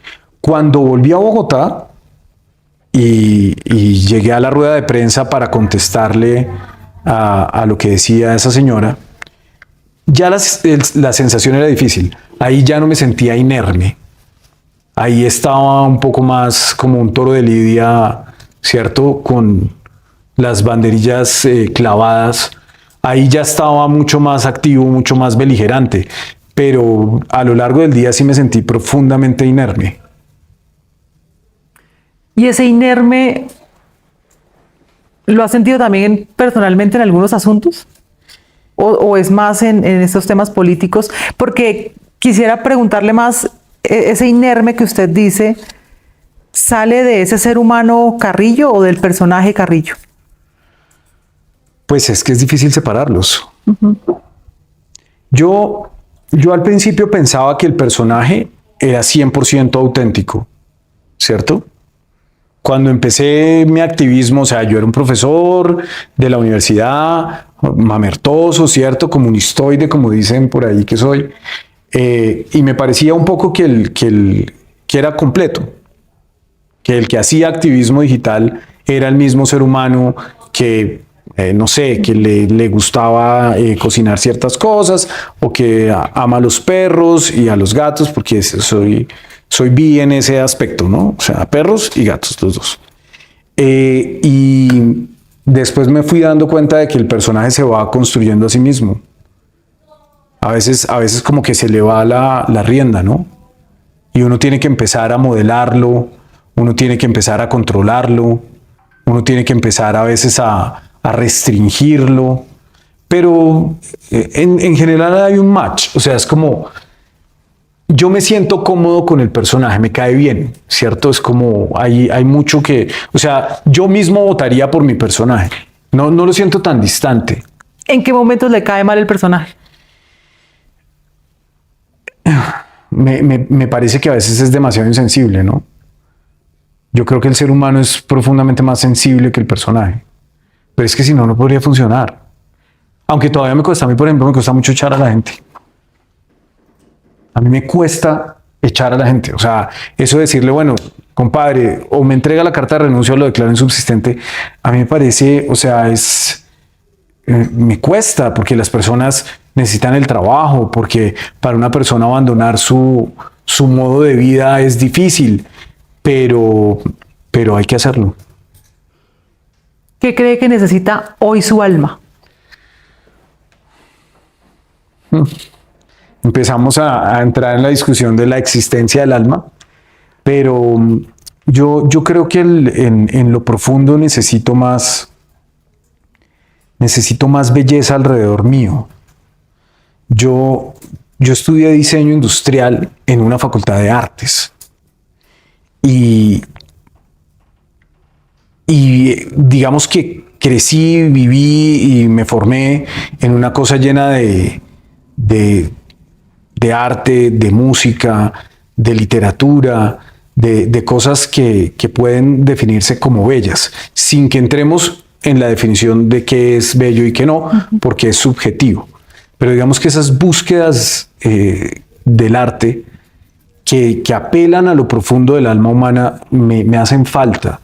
Cuando volví a Bogotá, y llegué a la rueda de prensa para contestarle a lo que decía esa señora, ya la sensación era difícil. Ahí ya no me sentía inerme. Ahí estaba un poco más como un toro de lidia, ¿cierto? Con las banderillas clavadas. Ahí ya estaba mucho más activo, mucho más beligerante. Pero a lo largo del día sí me sentí profundamente inerme. ¿Y ese inerme lo has sentido también personalmente en algunos asuntos? ¿O es más en estos temas políticos? Porque quisiera preguntarle más, ese inerme que usted dice, ¿sale de ese ser humano Carrillo o del personaje Carrillo? Pues es que es difícil separarlos. Yo al principio pensaba que el personaje era 100% auténtico, ¿cierto? Cuando empecé mi activismo, o sea, yo era un profesor de la universidad, mamertoso, ¿cierto? Comunistoide, como dicen por ahí que soy, y me parecía un poco que era completo, que el que hacía activismo digital era el mismo ser humano que, no sé, que le gustaba cocinar ciertas cosas, o que ama a los perros y a los gatos, porque soy bi en ese aspecto, ¿no? O sea, perros y gatos, los dos. Y después me fui dando cuenta de que el personaje se va construyendo a sí mismo. A veces como que se le va la rienda, ¿no? Y uno tiene que empezar a modelarlo, uno tiene que empezar a controlarlo, uno tiene que empezar a veces a restringirlo, pero en general hay un match, o sea, es como yo me siento cómodo con el personaje, me cae bien, ¿cierto? Es como hay mucho que, o sea, yo mismo votaría por mi personaje, no lo siento tan distante. ¿En qué momentos le cae mal el personaje? Me parece que a veces es demasiado insensible, ¿no? Yo creo que el ser humano es profundamente más sensible que el personaje. Pero es que si no, no podría funcionar. Aunque todavía me cuesta, a mí por ejemplo, me cuesta mucho echar a la gente. A mí me cuesta echar a la gente. O sea, eso de decirle, bueno, compadre, o me entrega la carta de renuncia o lo declaro insubsistente, a mí me parece, o sea, me cuesta porque las personas necesitan el trabajo, porque para una persona abandonar su modo de vida es difícil, pero hay que hacerlo. ¿Qué cree que necesita hoy su alma? Empezamos a entrar en la discusión de la existencia del alma, pero yo creo que en lo profundo necesito más belleza alrededor mío. Yo estudié diseño industrial en una facultad de artes y digamos que crecí, viví y me formé en una cosa llena de arte, de música, de literatura, de cosas que pueden definirse como bellas, sin que entremos en la definición de qué es bello y qué no, porque es subjetivo. Pero digamos que esas búsquedas del arte que apelan a lo profundo del alma humana me hacen falta.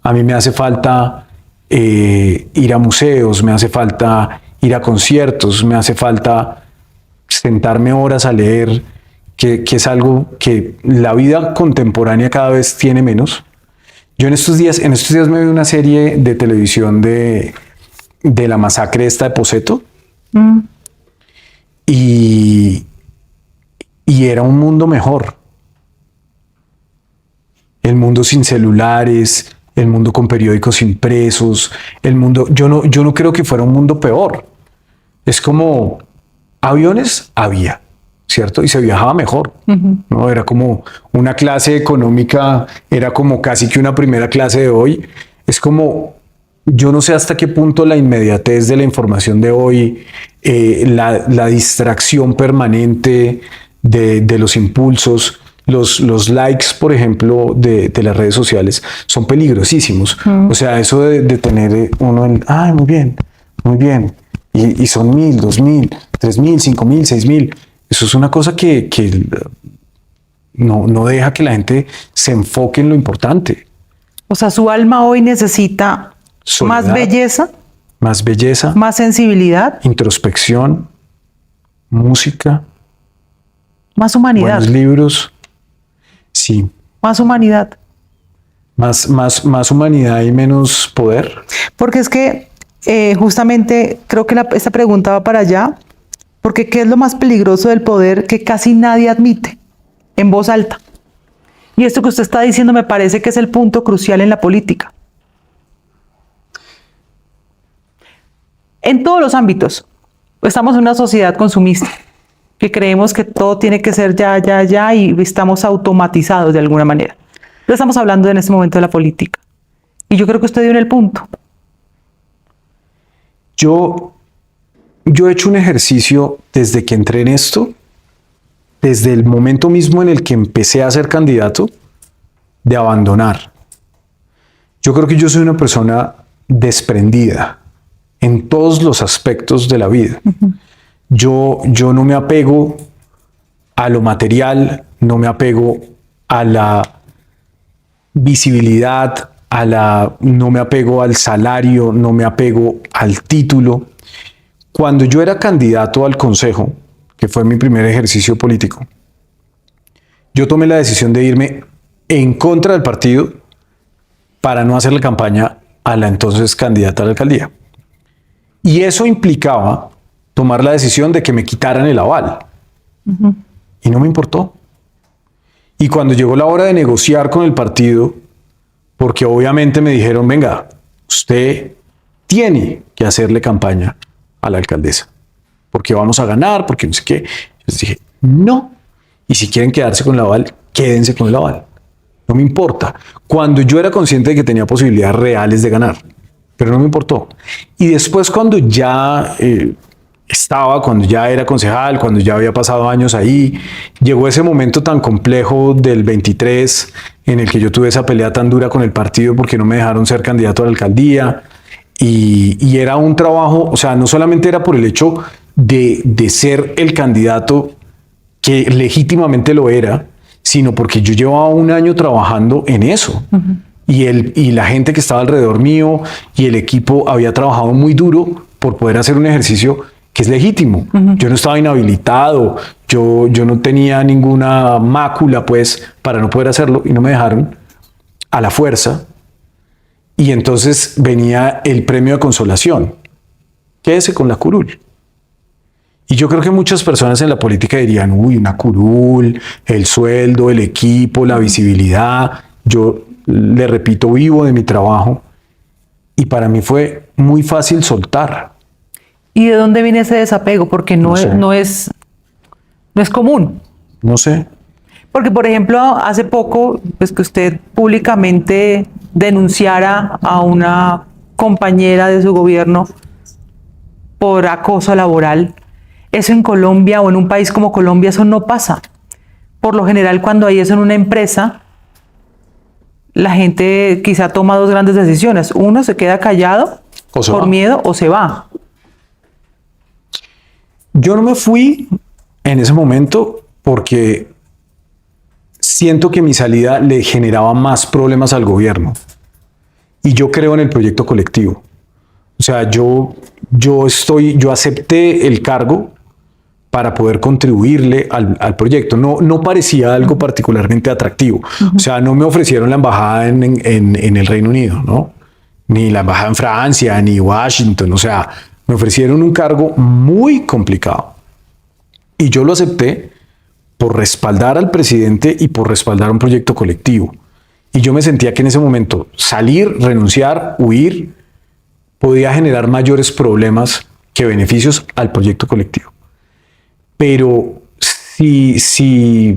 A mí me hace falta ir a museos, me hace falta ir a conciertos, me hace falta sentarme horas a leer, que es algo que la vida contemporánea cada vez tiene menos. Yo en estos días me vi una serie de televisión de la masacre esta de Poseto. Y era un mundo mejor. El mundo sin celulares, el mundo con periódicos impresos, el mundo, yo no creo que fuera un mundo peor. Es como aviones había, ¿cierto? Y se viajaba mejor, ¿no? Era como una clase económica, era como casi que una primera clase de hoy. Es como, yo no sé hasta qué punto la inmediatez de la información de hoy, la distracción permanente de los impulsos, los likes, por ejemplo, de las redes sociales son peligrosísimos. O sea, eso de tener uno en, ay, muy bien. Y son 1,000, 2,000, 3,000, 5,000, 6,000. Eso es una cosa que no deja que la gente se enfoque en lo importante. O sea, su alma hoy necesita Soledad, más belleza, más sensibilidad, introspección, música, más humanidad. buenos libros. Sí. Más humanidad. Más humanidad y menos poder. Porque es que justamente creo que esta pregunta va para allá, porque ¿qué es lo más peligroso del poder que casi nadie admite en voz alta? Y esto que usted está diciendo me parece que es el punto crucial en la política. En todos los ámbitos. Estamos en una sociedad consumista, que creemos que todo tiene que ser ya, y estamos automatizados de alguna manera. Pero estamos hablando en este momento de la política. Y yo creo que usted dio en el punto. Yo he hecho un ejercicio desde que entré en esto desde el momento mismo en el que empecé a ser candidato, de abandonar. Yo creo que yo soy una persona desprendida en todos los aspectos de la vida. Yo no me apego a lo material, no me apego a la visibilidad, no me apego al salario, no me apego al título. Cuando yo era candidato al consejo, que fue mi primer ejercicio político, yo tomé la decisión de irme en contra del partido para no hacerle campaña a la entonces candidata a la alcaldía. Y eso implicaba tomar la decisión de que me quitaran el aval. Y no me importó. Y cuando llegó la hora de negociar con el partido, porque obviamente me dijeron, venga, usted tiene que hacerle campaña a la alcaldesa, porque vamos a ganar, porque no sé qué. Les dije, no. Y si quieren quedarse con el aval, quédense con el aval. No me importa. Cuando yo era consciente de que tenía posibilidades reales de ganar, pero no me importó. Y después cuando ya cuando ya era concejal, cuando ya había pasado años ahí, llegó ese momento tan complejo del 23 en el que yo tuve esa pelea tan dura con el partido porque no me dejaron ser candidato a la alcaldía. Y era un trabajo, o sea, no solamente era por el hecho de ser el candidato que legítimamente lo era, sino porque yo llevaba un año trabajando en eso. Y la gente que estaba alrededor mío y el equipo había trabajado muy duro por poder hacer un ejercicio que es legítimo. Yo no estaba inhabilitado, yo no tenía ninguna mácula pues para no poder hacerlo y no me dejaron a la fuerza. Y entonces venía el premio de consolación. Quédese con la curul. Y yo creo que muchas personas en la política dirían, uy, una curul, el sueldo, el equipo, la visibilidad. Yo le repito, vivo de mi trabajo. Y para mí fue muy fácil soltar. ¿Y de dónde viene ese desapego? Porque no es común. No sé. Porque, por ejemplo, hace poco, pues que usted públicamente denunciara a una compañera de su gobierno por acoso laboral. Eso en Colombia o en un país como Colombia, eso no pasa. Por lo general, cuando hay eso en una empresa, la gente quizá toma dos grandes decisiones. Uno, se queda callado por miedo o se va. Yo no me fui en ese momento porque siento que mi salida le generaba más problemas al gobierno. Y yo creo en el proyecto colectivo. O sea, yo acepté el cargo para poder contribuirle al proyecto. No parecía algo particularmente atractivo. O sea, no me ofrecieron la embajada en el Reino Unido, ¿no? Ni la embajada en Francia, ni Washington. O sea, me ofrecieron un cargo muy complicado. Y yo lo acepté por respaldar al presidente y por respaldar un proyecto colectivo. Y yo me sentía que en ese momento salir, renunciar, huir, podía generar mayores problemas que beneficios al proyecto colectivo. Pero si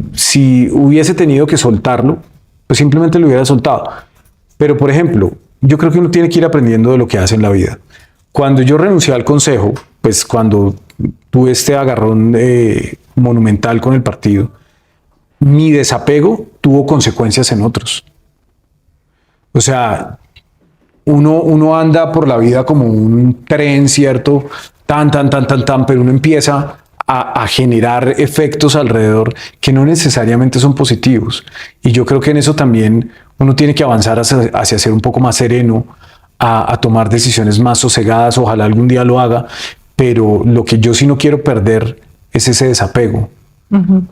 hubiese tenido que soltarlo, pues simplemente lo hubiera soltado. Pero, por ejemplo, yo creo que uno tiene que ir aprendiendo de lo que hace en la vida. Cuando yo renuncié al consejo, pues cuando tuve este agarrón monumental con el partido, mi desapego tuvo consecuencias en otros. O sea, uno anda por la vida como un tren, ¿cierto? Pero uno empieza a generar efectos alrededor que no necesariamente son positivos. Y yo creo que en eso también uno tiene que avanzar hacia ser un poco más sereno, a tomar decisiones más sosegadas. Ojalá algún día lo haga, pero lo que yo sí no quiero perder es ese desapego.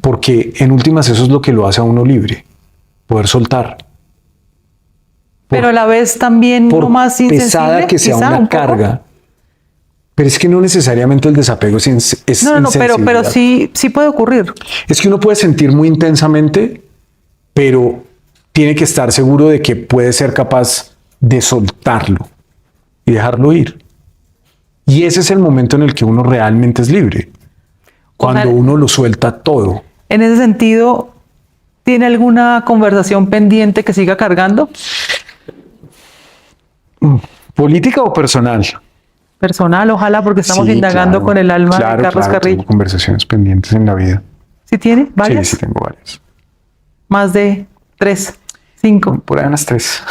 Porque en últimas eso es lo que lo hace a uno libre, poder soltar. Pero a la vez también por no más insensible, pesada que sea una carga. Pero es que no necesariamente el desapego es No, pero sí puede ocurrir. Es que uno puede sentir muy intensamente, pero tiene que estar seguro de que puede ser capaz de soltarlo y dejarlo ir. Y ese es el momento en el que uno realmente es libre. Cuando uno lo suelta todo. En ese sentido, ¿tiene alguna conversación pendiente que siga cargando? ¿Política o personal? Personal, ojalá, porque estamos indagando con el alma de Carlos Carrillo. Tengo conversaciones pendientes en la vida. ¿Sí tiene? ¿Varias? Sí, sí tengo varias. Más de 3, 5. Por ahí unas 3.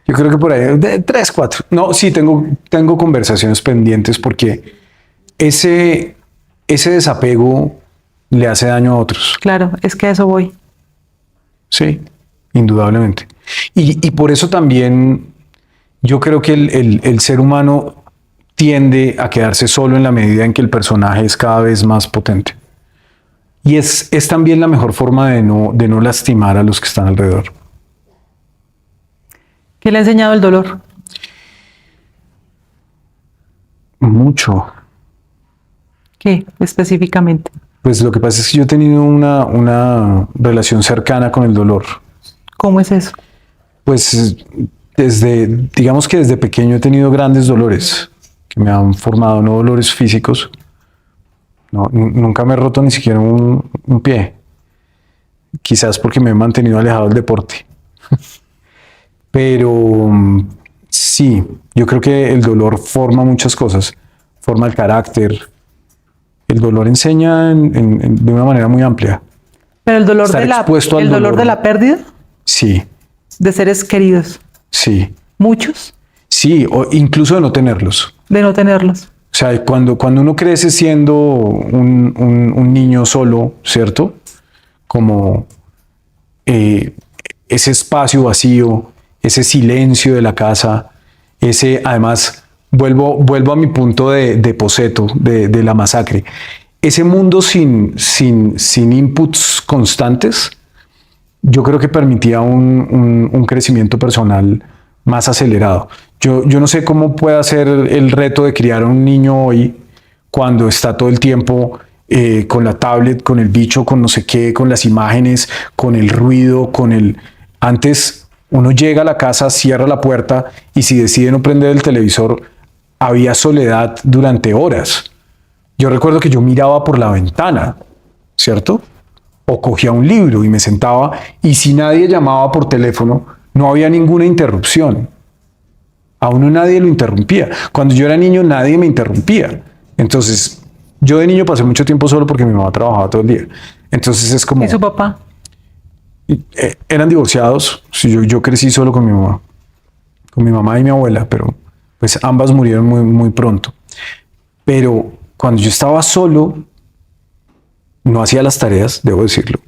Yo creo que por ahí, de 3, 4. No, sí, tengo conversaciones pendientes porque ese desapego le hace daño a otros. Claro, es que a eso voy. Sí, indudablemente. Y por eso también yo creo que el ser humano tiende a quedarse solo en la medida en que el personaje es cada vez más potente. Y es también la mejor forma de no lastimar a los que están alrededor. ¿Qué le ha enseñado el dolor? Mucho. ¿Qué específicamente? Pues lo que pasa es que yo he tenido una relación cercana con el dolor. ¿Cómo es eso? Pues digamos que desde pequeño he tenido grandes dolores que me han formado, no dolores físicos. No, nunca me he roto ni siquiera un pie. Quizás porque me he mantenido alejado del deporte. Pero sí, yo creo que el dolor forma muchas cosas. Forma el carácter. El dolor enseña de una manera muy amplia. Pero el dolor, el dolor de la pérdida. Sí. De seres queridos. Sí. ¿Muchos? Sí, o incluso de no tenerlos. De no tenerlos. O sea, cuando uno crece siendo un niño solo, ¿cierto? Como ese espacio vacío, ese silencio de la casa, además, vuelvo a mi punto de Poseto, de La Masacre. Ese mundo sin inputs constantes, yo creo que permitía un crecimiento personal más acelerado. Yo no sé cómo puede ser el reto de criar a un niño hoy cuando está todo el tiempo con la tablet, con el bicho, con no sé qué, con las imágenes, con el ruido, Antes uno llega a la casa, cierra la puerta y si decide no prender el televisor, había soledad durante horas. Yo recuerdo que yo miraba por la ventana, ¿cierto? O cogía un libro y me sentaba y si nadie llamaba por teléfono, no había ninguna interrupción. A uno nadie lo interrumpía. Cuando yo era niño nadie me interrumpía. Entonces, yo de niño pasé mucho tiempo solo porque mi mamá trabajaba todo el día. Entonces es como... ¿Y su papá? Eran divorciados. Sí, yo crecí solo con mi mamá. Con mi mamá y mi abuela, pero pues ambas murieron muy, muy pronto. Pero cuando yo estaba solo, no hacía las tareas, debo decirlo.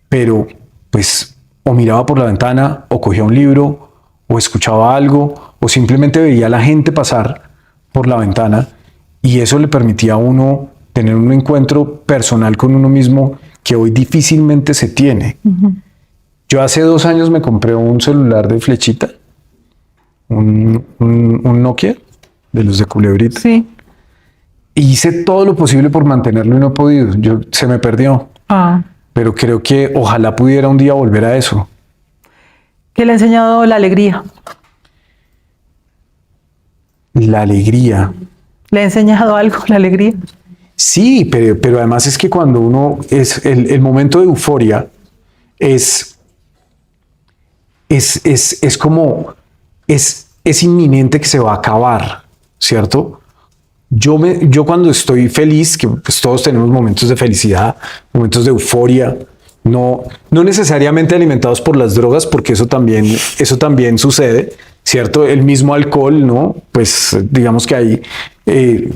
Pero pues o miraba por la ventana, o cogía un libro, o escuchaba algo, o simplemente veía a la gente pasar por la ventana y eso le permitía a uno tener un encuentro personal con uno mismo que hoy difícilmente se tiene. Yo hace 2 años me compré un celular de flechita, un Nokia, de los de culebrita. Sí. Y hice todo lo posible por mantenerlo y no he podido. Se me perdió. Pero creo que ojalá pudiera un día volver a eso. ¿Qué le ha enseñado la alegría? La alegría. ¿Le ha enseñado algo la alegría? Sí, pero además es que cuando uno es el momento de euforia es como es inminente que se va a acabar, ¿cierto? Yo cuando estoy feliz, que pues todos tenemos momentos de felicidad, momentos de euforia, no necesariamente alimentados por las drogas, porque eso también sucede, ¿cierto? El mismo alcohol, ¿no? Pues digamos que ahí,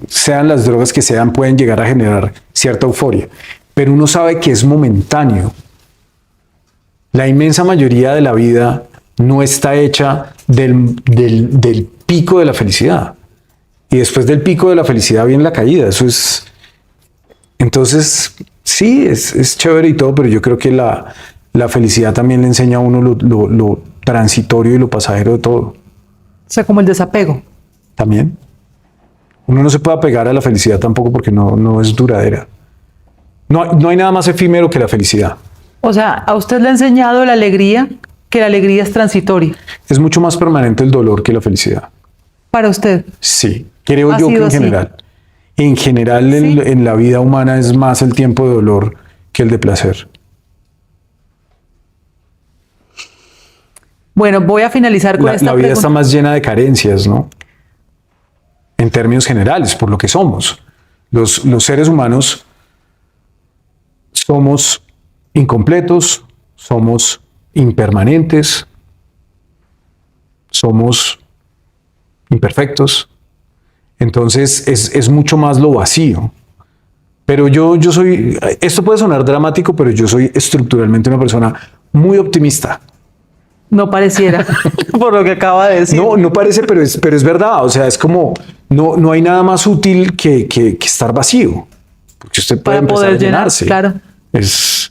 sean las drogas que sean, pueden llegar a generar cierta euforia, pero uno sabe que es momentáneo. La inmensa mayoría de la vida no está hecha del pico de la felicidad. Y después del pico de la felicidad viene la caída. Eso es... Entonces, sí, es chévere y todo, pero yo creo que la felicidad también le enseña a uno lo transitorio y lo pasajero de todo. O sea, como el desapego. También. Uno no se puede apegar a la felicidad tampoco porque no es duradera. No hay nada más efímero que la felicidad. O sea, ¿a usted le ha enseñado la alegría, que la alegría es transitoria? Es mucho más permanente el dolor que la felicidad. ¿Para usted? Sí, creo yo que en general. En general, ¿sí? En la vida humana es más el tiempo de dolor que el de placer. Bueno, voy a finalizar con esta pregunta. La vida está más llena de carencias, ¿no? En términos generales, por lo que somos. Los seres humanos somos incompletos, somos impermanentes, somos imperfectos. Entonces es mucho más lo vacío. Pero yo soy, esto puede sonar dramático, pero yo soy estructuralmente una persona muy optimista. No pareciera, por lo que acaba de decir. No parece, pero es verdad. O sea, es como, no hay nada más útil que estar vacío. Porque usted puede para poder llenarse. Claro. Y sí.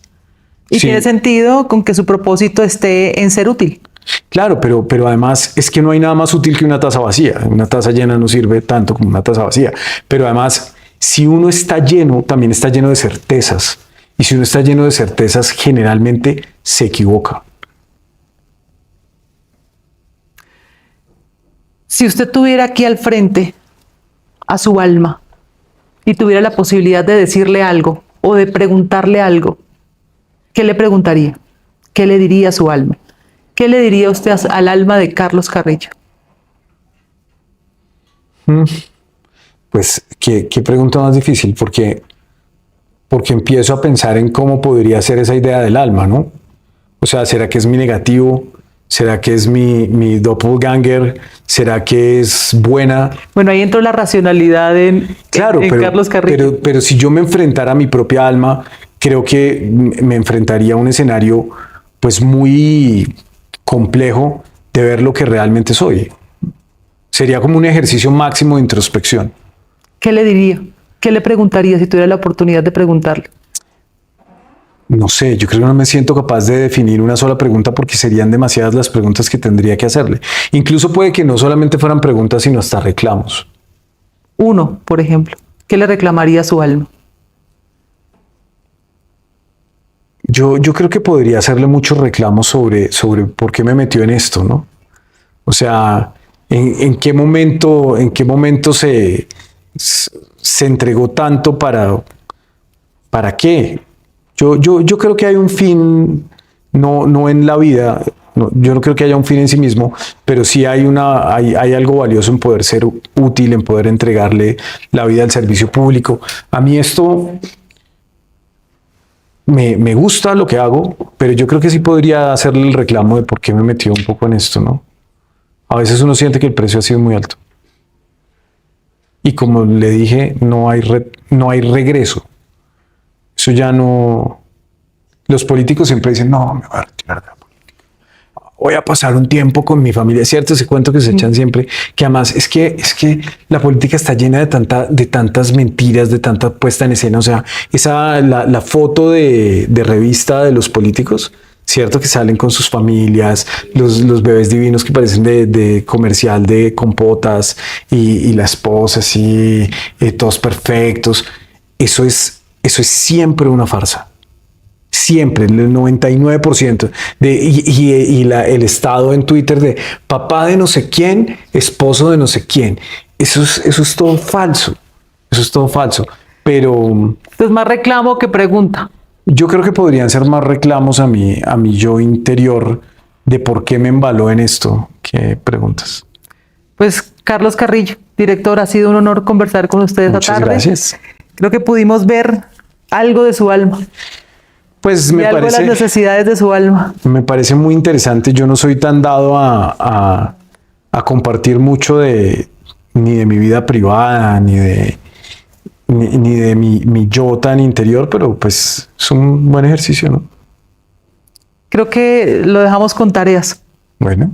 Tiene Tiene sentido con que su propósito esté en ser útil. Claro, pero además es que no hay nada más útil que una taza vacía. Una taza llena no sirve tanto como una taza vacía. Pero además, si uno está lleno, también está lleno de certezas. Y si uno está lleno de certezas, generalmente se equivoca. Si usted tuviera aquí al frente a su alma y tuviera la posibilidad de decirle algo o de preguntarle algo, ¿qué le preguntaría? ¿Qué le diría a su alma? ¿Qué le diría usted al alma de Carlos Carrillo? Pues, ¿qué pregunta más difícil? Porque empiezo a pensar en cómo podría ser esa idea del alma, ¿no? O sea, ¿será que es mi negativo? ¿Será que es mi doppelganger? ¿Será que es buena? Bueno, ahí entró la racionalidad en Carlos Carrillo. Pero si yo me enfrentara a mi propia alma, creo que me enfrentaría a un escenario pues muy complejo de ver lo que realmente soy. Sería como un ejercicio máximo de introspección. ¿Qué le diría? ¿Qué le preguntaría si tuviera la oportunidad de preguntarle? No sé, yo creo que no me siento capaz de definir una sola pregunta porque serían demasiadas las preguntas que tendría que hacerle. Incluso puede que no solamente fueran preguntas, sino hasta reclamos. Uno, por ejemplo, ¿qué le reclamaría a su alma? Yo creo que podría hacerle muchos reclamos sobre por qué me metió en esto, ¿no? O sea, en qué momento se entregó tanto para qué. Yo creo que hay un fin, no en la vida, yo no creo que haya un fin en sí mismo, pero sí hay algo valioso en poder ser útil, en poder entregarle la vida al servicio público. A mí esto me gusta lo que hago, pero yo creo que sí podría hacerle el reclamo de por qué me metió un poco en esto, ¿no? A veces uno siente que el precio ha sido muy alto. Y como le dije, no hay regreso. Eso ya no... Los políticos siempre dicen, no, me voy a retirar de la política. Voy a pasar un tiempo con mi familia. Es cierto ese cuento que se echan siempre, que además es que la política está llena de tantas mentiras, de tanta puesta en escena. O sea, la foto de revista de los políticos, cierto que salen con sus familias, los bebés divinos que parecen de comercial de compotas y la esposa así, todos perfectos. Eso es siempre una farsa. Siempre, el 99%. El estado en Twitter de papá de no sé quién, esposo de no sé quién. Eso es todo falso. Eso es todo falso. Pero... Es más reclamo que pregunta. Yo creo que podrían ser más reclamos a mi yo interior de por qué me embaló en esto que preguntas. Pues Carlos Carrillo, director, ha sido un honor conversar con ustedes esta tarde. Muchas gracias. Creo que pudimos ver algo de su alma. Pues me algo parece... de las necesidades de su alma. Me parece muy interesante. Yo no soy tan dado a compartir mucho ni de mi vida privada, ni de mi yo tan interior, pero pues es un buen ejercicio, ¿no? Creo que lo dejamos con tareas. Bueno,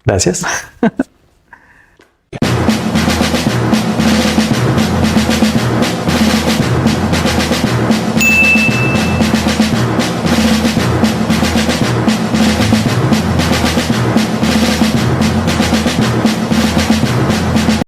gracias.